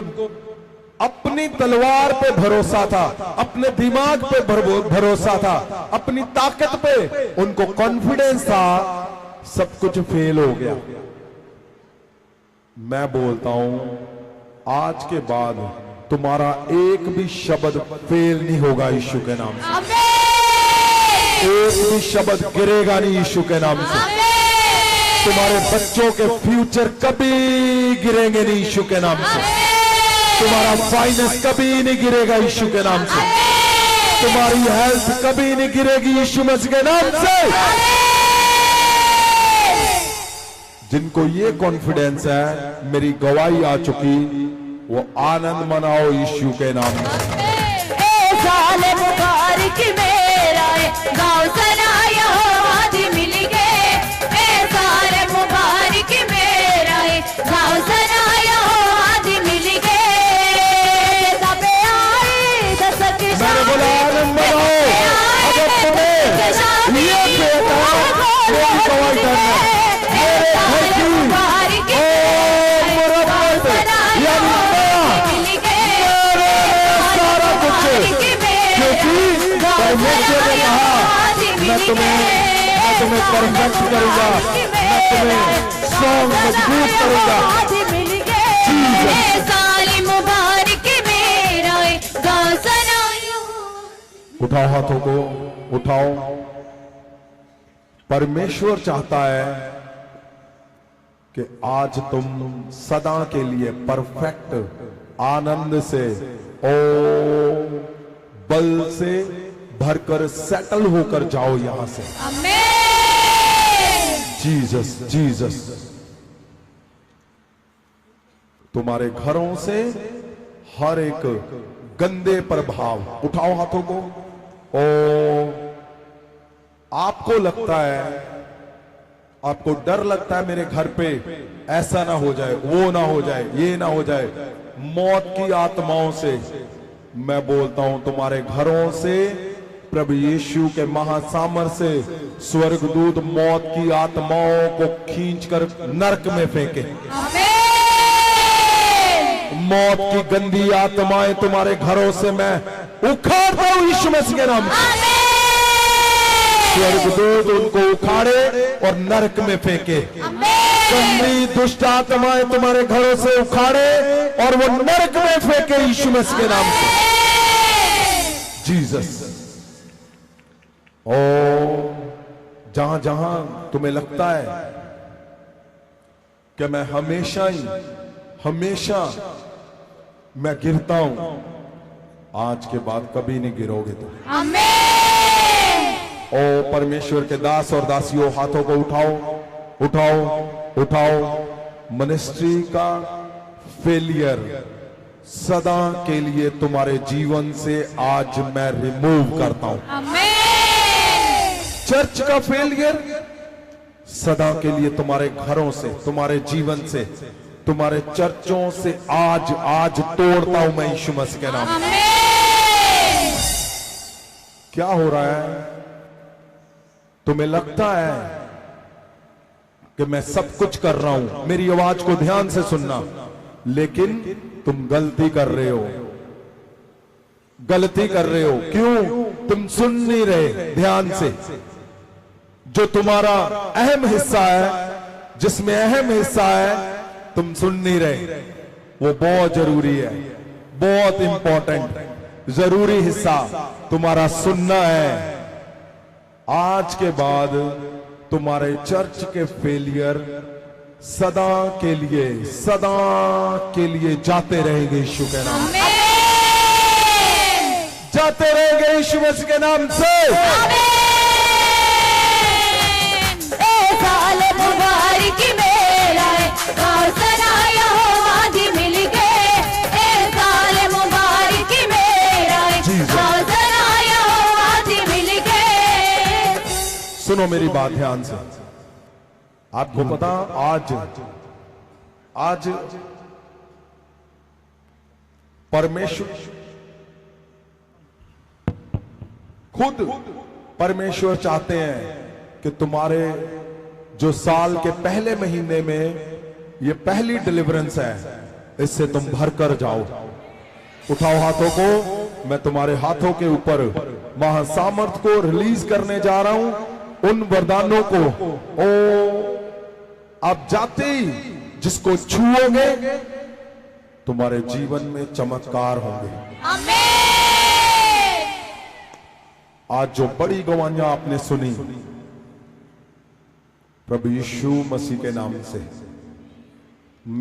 अपनी तलवार पे भरोसा था, अपने दिमाग पे भरोसा था, अपनी ताकत पे उनको कॉन्फिडेंस था। सब कुछ फेल हो गया। मैं बोलता हूं आज के बाद तुम्हारा एक भी शब्द फेल नहीं होगा यीशु के नाम से। आमीन। एक भी शब्द गिरेगा नहीं यीशु के नाम से। आमीन। तुम्हारे बच्चों के फ्यूचर कभी गिरेंगे नहीं यीशु के नाम से। तुम्हारा फाइनेंस कभी नहीं गिरेगा यीशु के नाम से। तुम्हारी हेल्थ कभी नहीं गिरेगी यीशु मसीह के नाम से। जिनको ये कॉन्फिडेंस है, मेरी गवाही आ चुकी, वो आनंद मनाओ यीशु के नाम से। ए साल मुबारक मेरा गाँव सनाया आदि मिल गए। ए साल मुबारक मेरा गाँव सनाया आदि मिल गए। सबे आए दशक मैंने बोला आनंद मनाओ। अगर तुम्हें ये कहता है मेरी गवाही करना, मेरे घर की परमेश्वर ने कहा मैं तुम्हें परफेक्ट करूंगा, मैं तुम्हें स्ट्रॉन्ग मजबूत करूंगा। उठाओ हाथों को, उठाओ। परमेश्वर चाहता है कि आज तुम सदा के लिए परफेक्ट आनंद से ओ बल से भरकर सेटल होकर जाओ यहां से। Jesus Jesus. तुम्हारे घरों से हर एक गंदे प्रभाव, उठाओ हाथों को। ओ आपको लगता है, आपको डर लगता है मेरे घर पे ऐसा ना हो जाए, वो ना हो जाए, ये ना हो जाए, मौत की आत्माओं से मैं बोलता हूं तुम्हारे घरों से प्रभु यीशु के महासामर से स्वर्गदूत मौत की आत्माओं को खींचकर नरक में फेंके। मौत की गंदी आत्माएं तुम्हारे घरों से मैं उखाड़ता हूं यीशु मसीह के नाम से। स्वर्गदूत उनको उखाड़े और नरक में फेंके। गंदी दुष्ट आत्माएं तुम्हारे घरों से उखाड़े और वो नरक में फेंके यीशु मसीह के नाम से। जीसस। ओ जहां जहां तुम्हें लगता है कि मैं हमेशा मैं गिरता हूं, आज के बाद कभी नहीं गिरोगे तुम। ओ परमेश्वर के दास और दासियों, हाथों को उठाओ, उठाओ, उठाओ। मिनिस्ट्री का फेलियर सदा के लिए तुम्हारे जीवन से आज मैं रिमूव करता हूं। चर्च का फेलियर सदा के लिए तुम्हारे घरों से, तुम्हारे जीवन से, तुम्हारे चर्चों से आज तोड़ता हूं मैं यीशु मसीह के नाम में। क्या हो रहा है? तुम्हें लगता है कि मैं सब कुछ कर रहा हूं, मेरी आवाज को ध्यान से सुनना, लेकिन तुम गलती कर रहे हो, गलती कर रहे हो। क्यों? तुम सुन नहीं रहे ध्यान से। जो तुम्हारा अहम हिस्सा है, जिसमें अहम हिस्सा है, तुम सुन नहीं रहे। वो बहुत जरूरी है, बहुत इंपॉर्टेंट जरूरी हिस्सा तुम्हारा सुनना है। आज के बाद तुम्हारे चर्च के फेलियर सदा के लिए जाते रहेंगे यीशु के नाम से। जाते रहेंगे यीशु मसीह के नाम से। सुनो मेरी बात ध्यान से। आपको पता आज परमेश्वर खुद परमेश्वर चाहते हैं कि तुम्हारे जो साल के पहले महीने में ये पहली डिलीवरेंस है, इससे तुम भर कर जाओ। उठाओ हाथों को, मैं तुम्हारे हाथों के ऊपर महासामर्थ को रिलीज करने जा रहा हूं, उन वरदानों को। ओ आप जाते ही जिसको छुओगे तुम्हारे जीवन में चमत्कार होंगे। आमीन। आज जो बड़ी गवाहियां आपने सुनी प्रभु यीशु मसीह के नाम से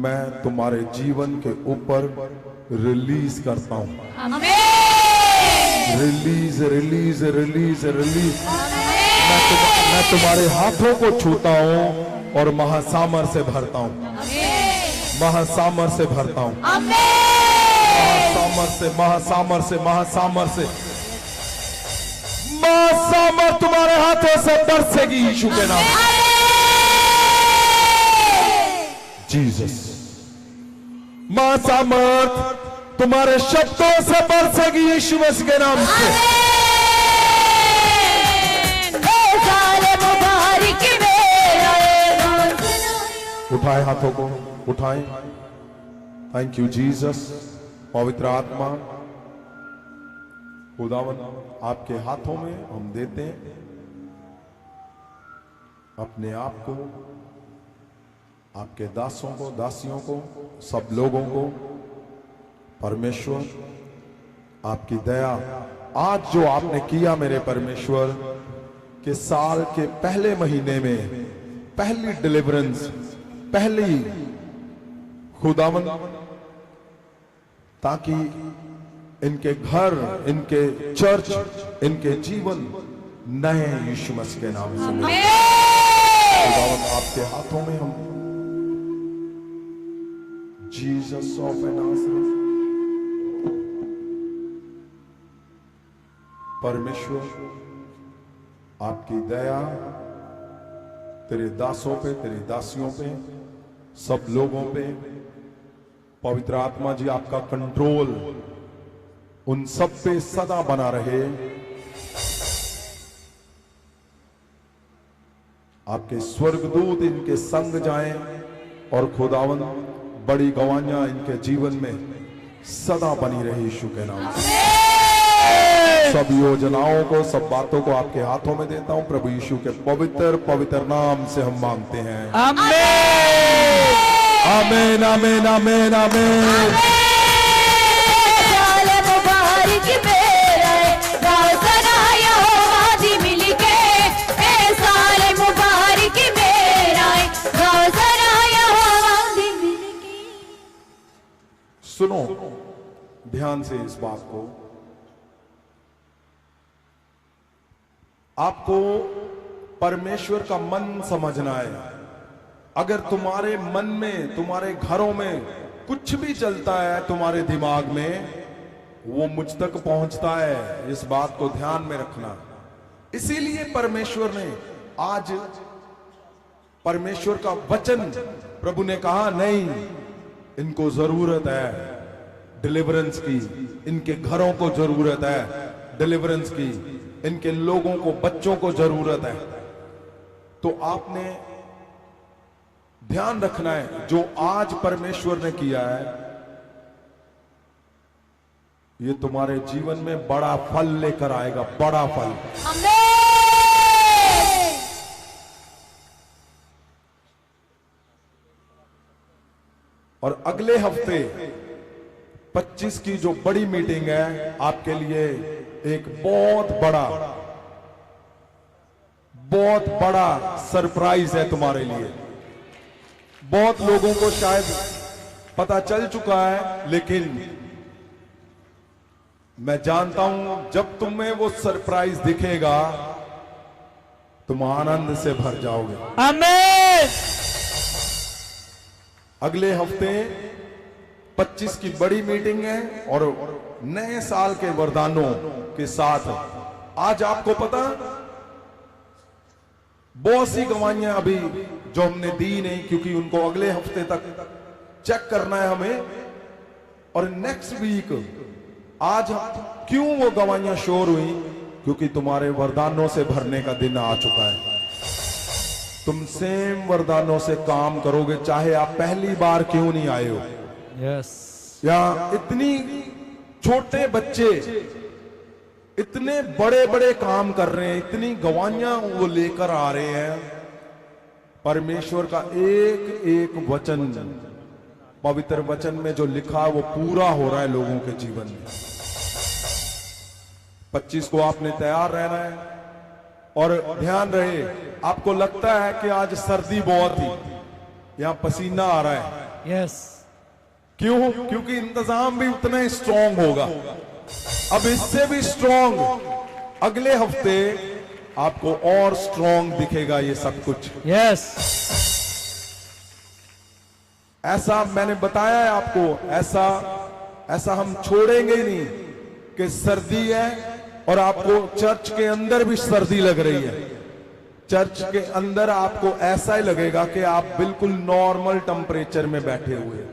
मैं तुम्हारे जीवन के ऊपर रिलीज करता हूं। आमीन। Release release release release. मैं तुम्हारे हाथों को छूता हूं और महासामर से भरता हूं। महासामर से भरता हूं। महासामर से महासामर से महासामर से महासामर तुम्हारे हाथों से बरसेगी यीशु के नाम। जीसस। महासामर्थ तुम्हारे शब्दों से बरसेगी यीशु मसीह के नाम से। उठाए हाथों को, उठाएं। Thank you Jesus. पवित्र आत्मा खुदावन आपके हाथों में हम देते हैं अपने आप को, आपके दासों को, दासियों को, सब लोगों को। परमेश्वर आपकी दया आज जो आपने किया मेरे परमेश्वर के साल के पहले महीने में पहली डिलीवरेंस, पहली खुदावन, ताकि इनके घर, इनके चर्च, इनके जीवन नए यीशु मसीह के नाम से खुदावन आपके हाथों में हम जीसस ऑफ नाज़रेथ। परमेश्वर आपकी दया तेरे दासों पे, तेरी दासियों पे, सब लोगों पे। पवित्र आत्मा जी आपका कंट्रोल उन सब पे सदा बना रहे। आपके स्वर्गदूत इनके संग जाएं और खुदावन बड़ी गवाहियां इनके जीवन में सदा बनी रही यीशु के नाम से। सब योजनाओं को, सब बातों को आपके हाथों में देता हूं। प्रभु यीशु के पवित्र पवित्र नाम से हम मांगते हैं। आमीन। आमीन आमीन आमीन आमीन। सुनो ध्यान से इस बात को। आपको परमेश्वर का मन समझना है। अगर तुम्हारे मन में, तुम्हारे घरों में कुछ भी चलता है तुम्हारे दिमाग में, वो मुझ तक पहुंचता है। इस बात को ध्यान में रखना। इसीलिए परमेश्वर ने आज परमेश्वर का वचन, प्रभु ने कहा नहीं, इनको जरूरत है डिलीवरेंस की, इनके घरों को जरूरत है डिलीवरेंस की, इनके लोगों को, बच्चों को जरूरत है। तो आपने ध्यान रखना है जो आज परमेश्वर ने किया है, ये तुम्हारे जीवन में बड़ा फल लेकर आएगा, बड़ा फल। और अगले हफ्ते 25 की जो बड़ी मीटिंग है आपके लिए एक बहुत बड़ा सरप्राइज है तुम्हारे लिए। बहुत लोगों को शायद पता चल चुका है, लेकिन मैं जानता हूं जब तुम्हें वो सरप्राइज दिखेगा तुम आनंद से भर जाओगे। आमीन। अगले हफ्ते 25 की बड़ी मीटिंग है और नए साल के वरदानों के साथ। आज आपको पता बहुत सी गवाहियां अभी जो हमने दी नहीं, क्योंकि उनको अगले हफ्ते तक चेक करना है हमें, और नेक्स्ट वीक आज क्यों वो गवाहियां शोर हुई, क्योंकि तुम्हारे वरदानों से भरने का दिन आ चुका है। तुम सेम वरदानों से काम करोगे, चाहे आप पहली बार क्यों नहीं आए हो। यस या इतनी छोटे बच्चे इतने बड़े बड़े काम कर रहे हैं, इतनी गवाहियां वो लेकर आ रहे हैं। परमेश्वर का एक एक वचन, पवित्र वचन में जो लिखा है वो पूरा हो रहा है लोगों के जीवन में। 25 को आपने तैयार रहना है। और ध्यान रहे, आपको लगता है कि आज सर्दी बहुत थी, यहां पसीना आ रहा है, यस क्यों? क्योंकि इंतजाम भी उतना ही स्ट्रांग होगा। अब इससे भी स्ट्रांग अगले हफ्ते आपको और स्ट्रांग दिखेगा ये सब कुछ। यस ऐसा मैंने बताया है आपको, ऐसा हम छोड़ेंगे ही नहीं कि सर्दी है और आपको चर्च के अंदर भी सर्दी लग रही है। चर्च के अंदर आपको ऐसा ही लगेगा कि आप बिल्कुल नॉर्मल टेम्परेचर में बैठे हुए हैं।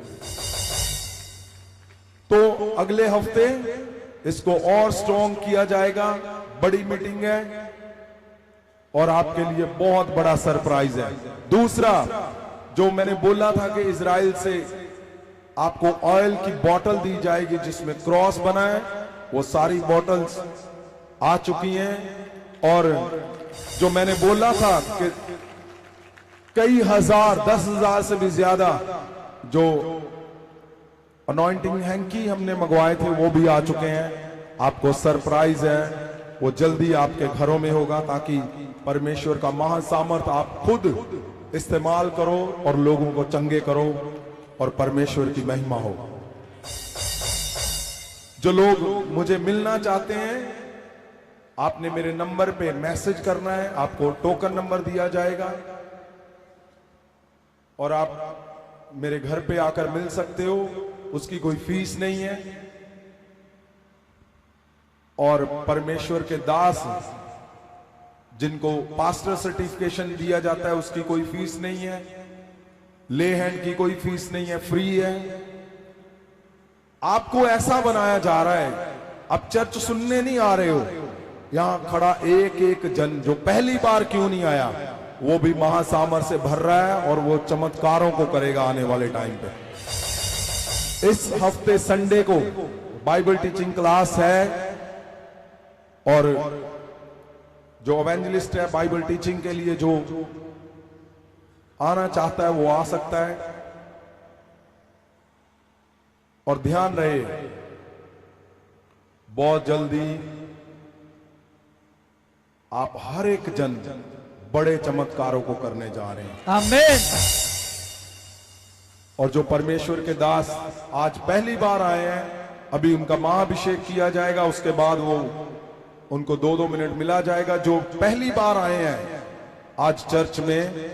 तो अगले हफ्ते इसको और स्ट्रॉन्ग किया जाएगा। बड़ी मीटिंग है और आपके लिए बहुत बड़ा सरप्राइज है। दूसरा, जो मैंने बोला था कि इजराइल से आपको ऑयल की बोतल दी जाएगी जिसमें क्रॉस बना है, वो सारी बोतल्स आ चुकी हैं। और जो मैंने बोला था कि कई हजार, 10,000 से भी ज्यादा जो अनॉइंटिंग हैंकी हमने मंगवाए थे वो भी आ चुके हैं। आपको सरप्राइज है, वो जल्दी आपके घरों में होगा, ताकि परमेश्वर का महासामर्थ आप खुद इस्तेमाल करो और लोगों को चंगे करो और परमेश्वर की महिमा हो। जो लोग मुझे मिलना चाहते हैं, आपने मेरे नंबर पे मैसेज करना है, आपको टोकन नंबर दिया जाएगा और आप मेरे घर पे आकर मिल सकते हो। उसकी कोई फीस नहीं है। और परमेश्वर के दास जिनको पास्टर सर्टिफिकेशन दिया जाता है उसकी कोई फीस नहीं है। ले हैंड की कोई फीस नहीं है, फ्री है। आपको ऐसा बनाया जा रहा है, आप चर्च सुनने नहीं आ रहे हो, यहां खड़ा एक एक जन जो पहली बार क्यों नहीं आया वो भी महासामर्थ से भर रहा है और वो चमत्कारों को करेगा आने वाले टाइम पे। इस हफ्ते संडे को बाइबल टीचिंग क्लास है और जो एवेंजलिस्ट है बाइबल टीचिंग के लिए जो आना चाहता है वो आ सकता है। और ध्यान रहे, बहुत जल्दी आप हर एक जन बड़े चमत्कारों को करने जा रहे हैं। आमीन। और जो परमेश्वर के दास आज पहली बार आए हैं, अभी उनका महाअभिषेक किया जाएगा, उसके बाद वो उनको 2-2 मिनट मिला जाएगा। जो पहली बार आए हैं आज चर्च में,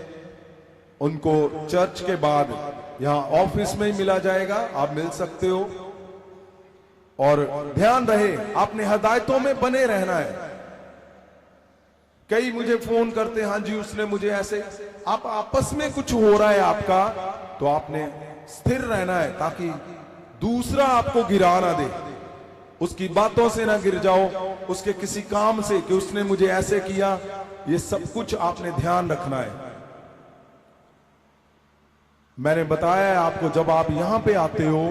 उनको चर्च के बाद यहां ऑफिस में ही मिला जाएगा, आप मिल सकते हो। और ध्यान रहे, आपने हिदायतों में बने रहना है। कई मुझे फोन करते हैं, हाँ जी उसने मुझे ऐसे, आप आपस में कुछ हो रहा है आपका, तो आपने स्थिर रहना है ताकि दूसरा आपको गिरा ना दे, उसकी बातों से ना गिर जाओ, उसके किसी काम से कि उसने मुझे ऐसे किया। ये सब कुछ आपने ध्यान रखना है। मैंने बताया है आपको, जब आप यहां पे आते हो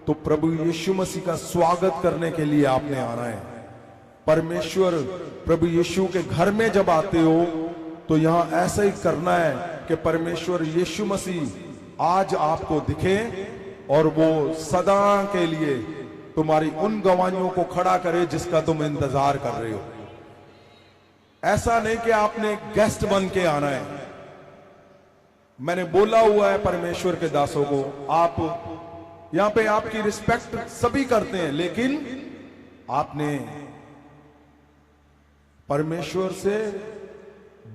तो प्रभु यीशु मसीह का स्वागत करने के लिए आपने आना है। परमेश्वर प्रभु यीशु के घर में जब आते हो तो यहां ऐसा ही करना है कि परमेश्वर यीशु मसीह आज आपको दिखे और वो सदा के लिए तुम्हारी उन गवाहियों को खड़ा करे जिसका तुम इंतजार कर रहे हो। ऐसा नहीं कि आपने गेस्ट बन के आना है। मैंने बोला हुआ है परमेश्वर के दासों को, आप यहां पे आपकी रिस्पेक्ट सभी करते हैं, लेकिन आपने परमेश्वर से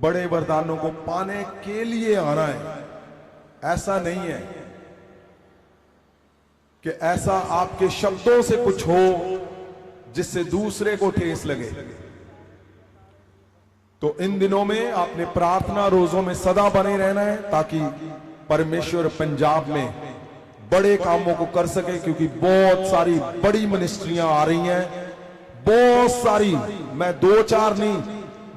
बड़े वरदानों को पाने के लिए आना है। ऐसा नहीं है कि ऐसा आपके शब्दों से कुछ हो, जिससे दूसरे को ठेस लगे। तो इन दिनों में आपने प्रार्थना रोजों में सदा बने रहना है, ताकि परमेश्वर पंजाब में बड़े कामों को कर सके, क्योंकि बहुत सारी बड़ी मिनिस्ट्रियां आ रही हैं, बहुत सारी, मैं 2-4 नहीं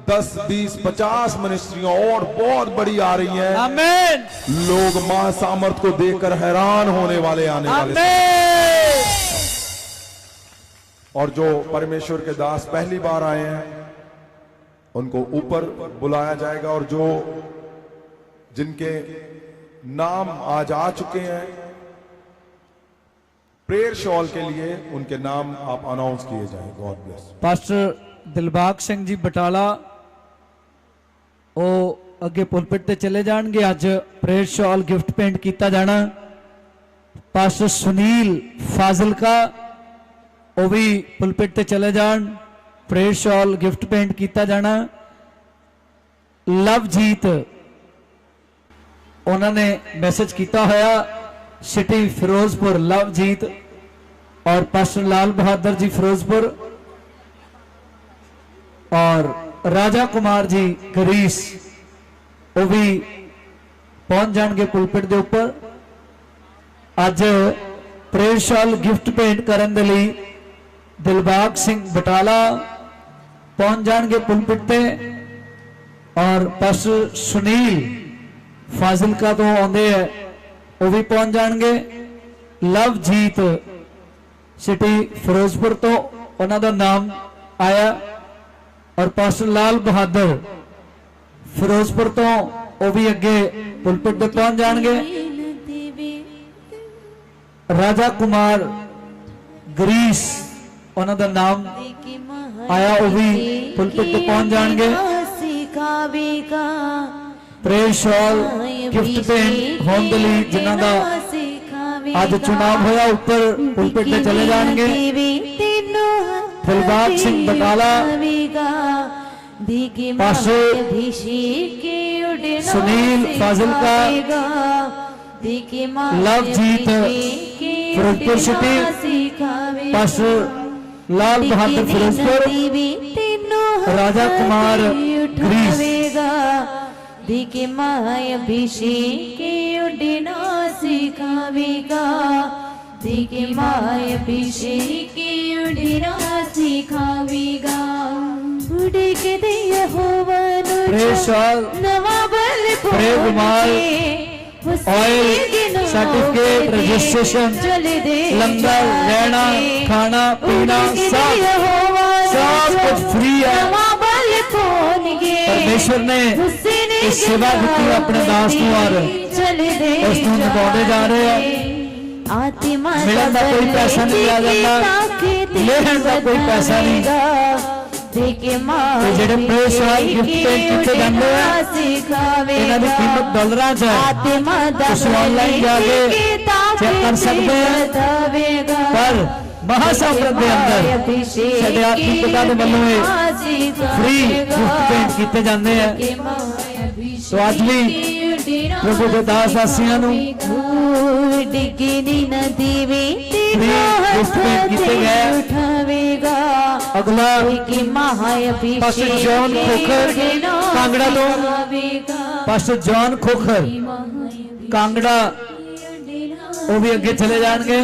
10, 20, 50 मिनिस्ट्रियां और बहुत बड़ी आ रही हैं। आमीन लोग मां सामर्थ को देखकर हैरान होने वाले आने वाले। आमीन। और जो परमेश्वर के दास पहली बार आए हैं उनको ऊपर बुलाया जाएगा, और जो जिनके नाम आज आ चुके हैं प्रेयर शॉल के लिए, उनके नाम आप अनाउंस किए जाएं। God bless. Pastor Dilbagh Singh ji Batala ਉਹ ਅੱਗੇ ਪੁਲਪਿਟ ਤੇ ਚਲੇ ਜਾਣਗੇ। ਅੱਜ ਪ੍ਰੇਅਰ ਸ਼ਾਲ ਗਿਫਟ ਪੇਂਟ ਕੀਤਾ ਜਾਣਾ। ਪਾਸਟਰ ਸੁਨੀਲ ਫਾਜ਼ਿਲਕਾ ਉਹ ਵੀ ਪੁਲਪਿਟ ਤੇ ਚਲੇ ਜਾਣ। ਪ੍ਰੇਅਰ ਸ਼ਾਲ ਗਿਫਟ ਪੇਂਟ ਕੀਤਾ ਜਾਣਾ। ਲਵਜੀਤ ਉਹਨਾਂ ਨੇ ਮੈਸੇਜ ਕੀਤਾ ਹੋਇਆ, सिटी फिरोजपुर लवजीत और पास्टर लाल बहादुर जी फिरोजपुर और राजा कुमार जी ग्रीस वो भी पहुंच जाएंगे पुलपिट के ऊपर। अज प्रेयर शॉल गिफ्ट भेंट करने के लिए दिलबाग सिंह बटाला पहुंच जाएंगे पुलपिट पे, और पास्टर सुनील फाजिलका तो आते हैं वो भी पहुंच जाएंगे। लवजीत सिटी फिरोजपुर तो उन्हों का नाम आया, और पास्टर लाल बहादुर फिरोजपुर तो वो भी अगे पुलपिट पे पहुंच जाएंगे। राजा कुमार ग्रीस उन्हों का नाम आया, वो भी पुलपिट पे पहुंच जाएंगे। प्रेयर शॉल गिफ्ट पेंट होने के लिए जिन्हों का आज चुनाव होया ऊपर पुलपिट पे चले जाएंगे। Dilbagh Singh Batala, pastor Sunil Fazilka, Lovejeet Ferozepur city, pastor Lal Bahadur Ferozepur, Raja Kumar ग्रीस दिखे माय अभिषेक उड़ना सिखावेगा। दिखे माय अभिषेक उड़ना सिखावेगा। उड़ के दे यहोवा नवा बल प्रे कुमार ऑयल सर्टिफिकेट रजिस्ट्रेशन लंगर रहना खाना पीना सब कुछ फ्री है। परमेश्वर ने इस सेवा की अपने दास को और उसको निभाने जा रहे हैं। मिलन का कोई पैसा नहीं लिया जाता, लेने का कोई पैसा नहीं। जेडे प्रेयर शॉल गिफ्ट पेंट किए जाते हैं इन्हां दी कीमत डॉलरां च है, तुसीं ऑनलाइन जाके चेक कर सकते हैं। पर महासागरत के अंदर साडे आत्मिक पिता दे वल्लों फ्री गिफ्ट पेंट किए जाते हैं। तो आज भी प्रभु के दास दासियां नूं गिफ्ट पेंट किए गए। अगला पास्टर जॉन खोखर कांगड़ा तो, पास्टर जॉन खोखर कांगड़ा वो भी अगे चले जाएंगे।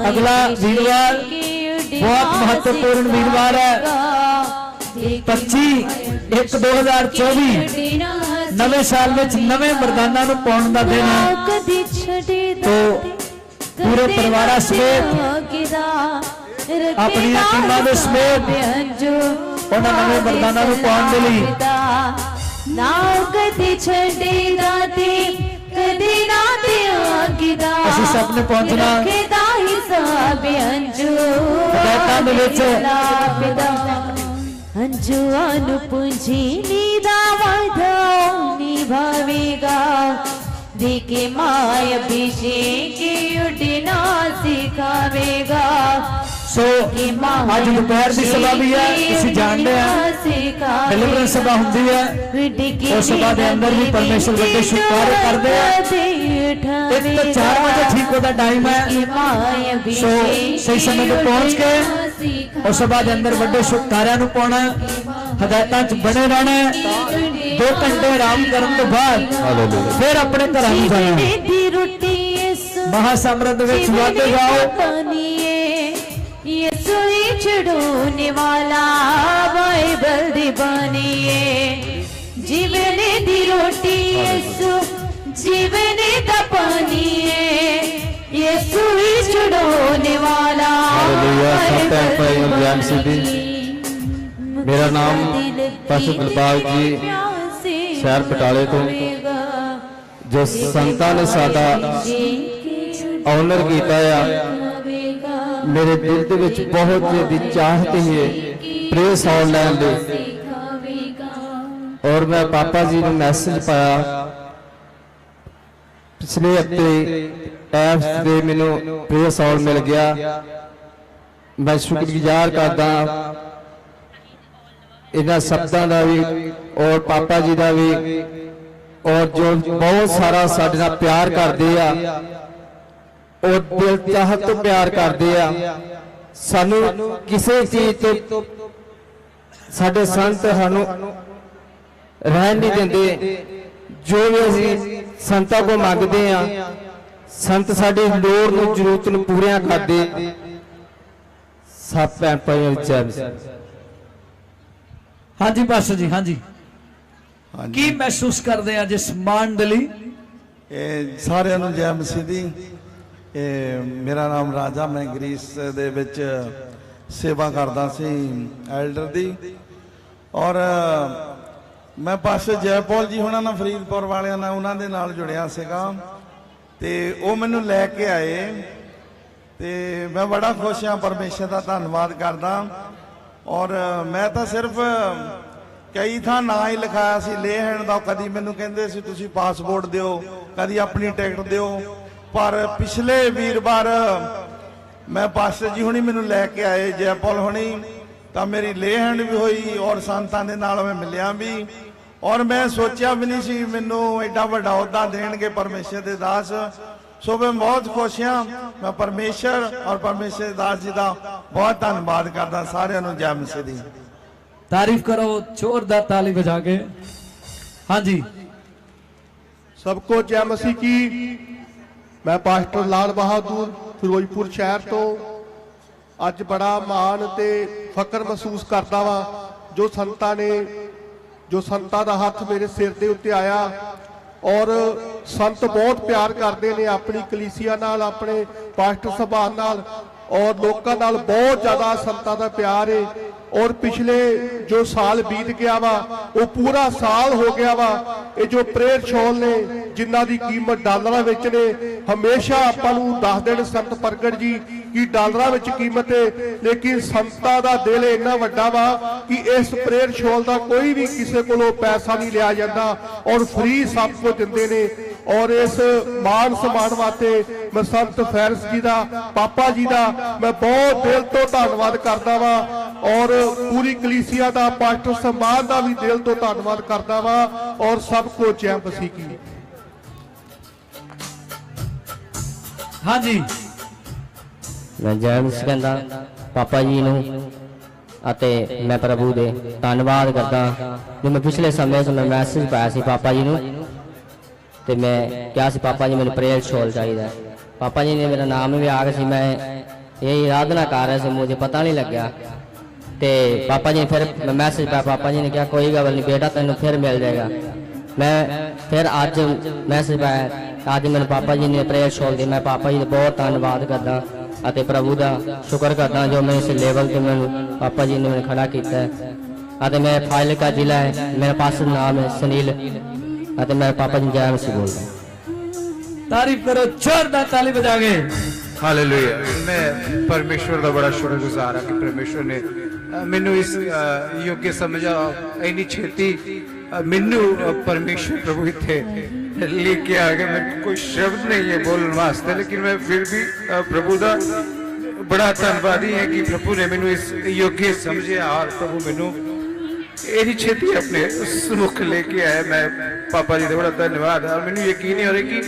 अगला वीरवार बहुत महत्वपूर्ण वीरवार है, 25/1/2024 नवे साल में नवे मरदाना नूं पाउण दा दिन है। तो पूरे परिवार समेत अपनी टीमां दे समेत उन्हां नवे मरदाना नूं पाउण दे लई असीं सब ने पहुंचना। अंजुआनु पूंजी निभावेगा। देखे माय अभिषेक उड़ना सिखावेगा। सो आज दोपहर की सभा भी है, तुसीं जानते हैं डिलीवरेंस सभा होंदी है। उस सभा के अंदर भी परमेश्वर बड़े शुभ कार्य करते हैं। 1 तो 4 बजे ठीक होता टाइम है। सो सही समय पर पहुंच के उस सभा के अंदर बड़े शुभ कार्यों को पाना। ਹਦਾਇਤਾਂ 'ਚ ਬਣੇ ਰਹਿਣਾ ਹੈ। 2 ਘੰਟੇ ਆਰਾਮ ਕਰਨ ਤੋਂ ਬਾਅਦ ਹਾਲੇਲੂਇਆ। ਫਿਰ ਆਪਣੇ ਘਰਾਂ ਨੂੰ ਜਾਣਾ ਹੈ। दी रोटी यीशु ਮਹਾਸਮਰਦ ਵਿੱਚ ਵਾਧੇ ਜਾਓ। यीशु ही छुड़ाने वाला बाइबल दी बनिए जीवन दी रोटी यीशु जीवन दा पानी यीशु ही छुड़ाने वाला हालेलुया। सब भैन भाइयों ਨੂੰ ਜੈ ਮਸੀਹ ਦੀ। मेरा नाम पास्टर दिलबाग जी शहर बटाले तो जो संतां ने साडा ऑनर किया आ मेरे दिल दे विच बहुत ज़्यादा चाहत है प्रेस हॉल लैन दे और मैं पापा जी ने मैसेज पाया पिछले हफ्ते ऐप्स दे मैनू प्रेस हॉल मिल गया। मैं शुक्रगुजार करदा इन्हां शब्दां दा भी और पापा जी दा भी और जो बहुत सारा साडे नाल प्यार करदे आ और दिल चाहत तो प्यार करदे आ। सानू किसी चीज तो साडे संत सानू रहन नहीं देंदे। जो भी असीं संतां को मंगदे आ संत साडी लोड़ नूं जरूरत नूं पूरियां करदे। सब भैन भाइयों विच ਹਾਂਜੀ ਪਾਸਟਰ ਜੀ। ਹਾਂਜੀ ਹਾਂਜੀ। ਕੀ ਮਹਿਸੂਸ ਕਰਦੇ ਆ ਜਿਸ ਮਾਣ ਦੇ ਲਈ? ਇਹ ਸਾਰਿਆਂ ਨੂੰ ਜੈ ਮਸੀਹ ਦੀ। ਮੇਰਾ ਨਾਮ ਰਾਜਾ, ਮੈਂ ਗ੍ਰੀਸ ਦੇ ਵਿੱਚ ਸੇਵਾ ਕਰਦਾ ਸੀ ਐਲਡਰ ਦੀ ਔਰ ਮੈਂ ਪਾਸਟਰ ਜੈਪਾਲ ਜੀ ਹੁਣਾਂ ਨਾਲ ਫਰੀਦਪੁਰ ਵਾਲਿਆਂ ਨਾਲ ਉਹਨਾਂ ਦੇ ਨਾਲ ਜੁੜਿਆ ਸੀਗਾ ਤੇ ਉਹ ਮੈਨੂੰ ਲੈ ਕੇ ਆਏ ਤੇ ਮੈਂ ਬੜਾ ਖੁਸ਼ ਹਾਂ, ਪਰਮੇਸ਼ਰ ਦਾ ਧੰਨਵਾਦ ਕਰਦਾ। ਔਰ ਮੈਂ ਤਾਂ ਸਿਰਫ ਕਈ ਥਾਂ ਨਾਂ ਹੀ ਲਿਖਾਇਆ ਸੀ ਲੇ ਹੈਂਡ ਦਾ। ਕਦੀ ਮੈਨੂੰ ਕਹਿੰਦੇ ਸੀ ਤੁਸੀਂ ਪਾਸਪੋਰਟ ਦਿਓ, ਕਦੀ ਆਪਣੀ ਟਿਕਟ ਦਿਓ, ਪਰ ਪਿਛਲੇ ਵੀਰਵਾਰ ਮੈਂ ਪਾਸਟਰ ਜੀ ਹੁਣੀ ਮੈਨੂੰ ਲੈ ਕੇ ਆਏ ਜੈਪਾਲ ਹੁਣੀ ਤਾਂ ਮੇਰੀ ਲੇ ਹੈਂਡ ਵੀ ਹੋਈ ਔਰ ਸੰਤਾਂ ਦੇ ਨਾਲ ਮੈਂ ਮਿਲਿਆ ਵੀ ਔਰ ਮੈਂ ਸੋਚਿਆ ਵੀ ਨਹੀਂ ਸੀ ਮੈਨੂੰ ਐਡਾ ਵੱਡਾ ਅਹੁਦਾ ਦੇਣਗੇ ਪਰਮੇਸ਼ਰ ਦੇ ਦਾਸ। ਸੋ मैं बहुत खुश हाँ। मैं परमेश्वर और परमेश्वर दास जी का बहुत धन्यवाद करता। सारे जय मसीह दी। तारीफ करो जोरदार ताली बजा के। हाँ जी। सबको जय मसीह की। मैं पास्टर लाल बहादुर फिरोजपुर शहर तो अज बड़ा मान ते फकर महसूस करता वा जो संतां दा हाथ मेरे सिर दे उत्ते आया और संत बहुत प्यार करते हैं अपनी कलीसिया नाल, अपने पास्टर सभान नाल और लोगों नाल बहुत ज्यादा संतां दा प्यार है। और पिछले जो साल बीत गया वा वो पूरा साल हो गया वा। ये जो प्रेयर शॉल ने जिन्हां दी कीमत डॉलरां विच ने हमेशा आपां नूं दस देण संत प्रगट जी कि डॉलरां विच कीमत है, लेकिन संतां दा दिल इन्ना वड्डा वा कि इस प्रेयर शॉल दा कोई भी किसी कोलों पैसा नहीं लिया जाता और फ्री सब कुछ दिंदे ने। और इस मान सम्मान वास्ते मैं संत फैरस जी दा, पापा जी दा मैं बहुत दिल तो धन्नवाद करदा वा और पूरी कलीसिया दा, पास्टर सम्मान दा भी दिल तो धन्नवाद करदा वा और सबको जय मसीह की। हाँ जी। मैं जय मसीह कहंदा पापा जी नूं ਅਤੇ मैं प्रभु दे धन्नवाद करदा। जो मैं पिछले समय मैं मैसेज पाया सी पापा जी नूं ते मैं क्या सी पापा जी मैंने प्रेयर शॉल चाहिए। पापा जी ने मेरा नाम भी आ गया सी, मैं यही आराधना कर रहा सी, मुझे पता नहीं लग्या। तो पापा जी ने फिर मैसेज पाया, पापा जी ने कहा कोई गल नहीं बेटा तेन फिर मिल जाएगा। मैं फिर अज मैसेज पाया, अज मैंने पापा जी ने प्रेयर शॉल दी। मैं पापा जी का बहुत धन्नवाद करदा ਅਤੇ प्रभु का शुक्र करदा जो मैं इस लेवल पर मैं पापा जी ने मैंने खड़ा किया है। मैं फाजिलका जिला है, मेरा पास नाम है सुनील ਅਤੇ मैं पापा जी जय मसीह बोलदा। तारीफ करो जोरदार ताली बजा के। हालेलुया। मैं परमेश्वर का बड़ा शुक्रगुजार हाँ कि परमेश्वर ने मैनू इस योग्य समझा। इन्नी छेती मैनू परमेश्वर प्रभु इत्थे लेके आ गया। मेरे कोई शब्द नहीं है बोलने वास्ते, लेकिन मैं फिर भी प्रभु का बड़ा धन्यवादी है कि प्रभु ने मैनू इस योग्य समझा और प्रभु मैनू इन्नी छेती अपने सम्मुख लेके आया। मैं पापा जी का बड़ा धन्यवाद और मैनू यकीन नहीं हो रहा कि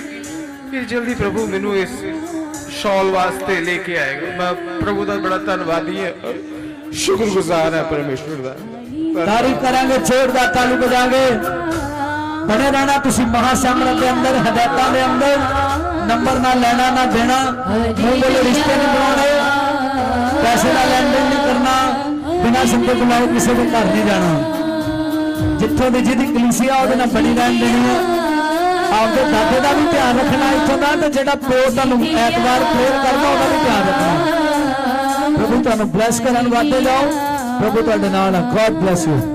फिर जल्दी प्रभु मैनू इस शॉल वास्ते लेके आएगा। मैं प्रभु का बड़ा धन्यवादी है। शुक्रगुजार है परमेश्वर का। तारीफ करांगे, जोरदार ताली बजाएंगे। बने रहना तुसी महासंगत के अंदर, हदायतां दे अंदर, नंबर ना लेना ना देना, मुंह बोले रिश्ते नहीं बनाने, पैसे का लेन देन नहीं करना, बिना संदे बुलाए किसी के घर नहीं जाना। जिथों की जिहदी कलीसिया ਉਹਦੇ ਨਾਲ बनी रहन देनी है। आपके दादे का भी ध्यान रखना, इत्थों का तो जिहड़ा प्यो तुहानूं ऐतवार प्रेयर करना ਉਹਦਾ भी ध्यान रखना। प्रभु तुहानूं ब्लैस करन, वादे जाओ। प्रभु तुहाडे नाल है। God bless you.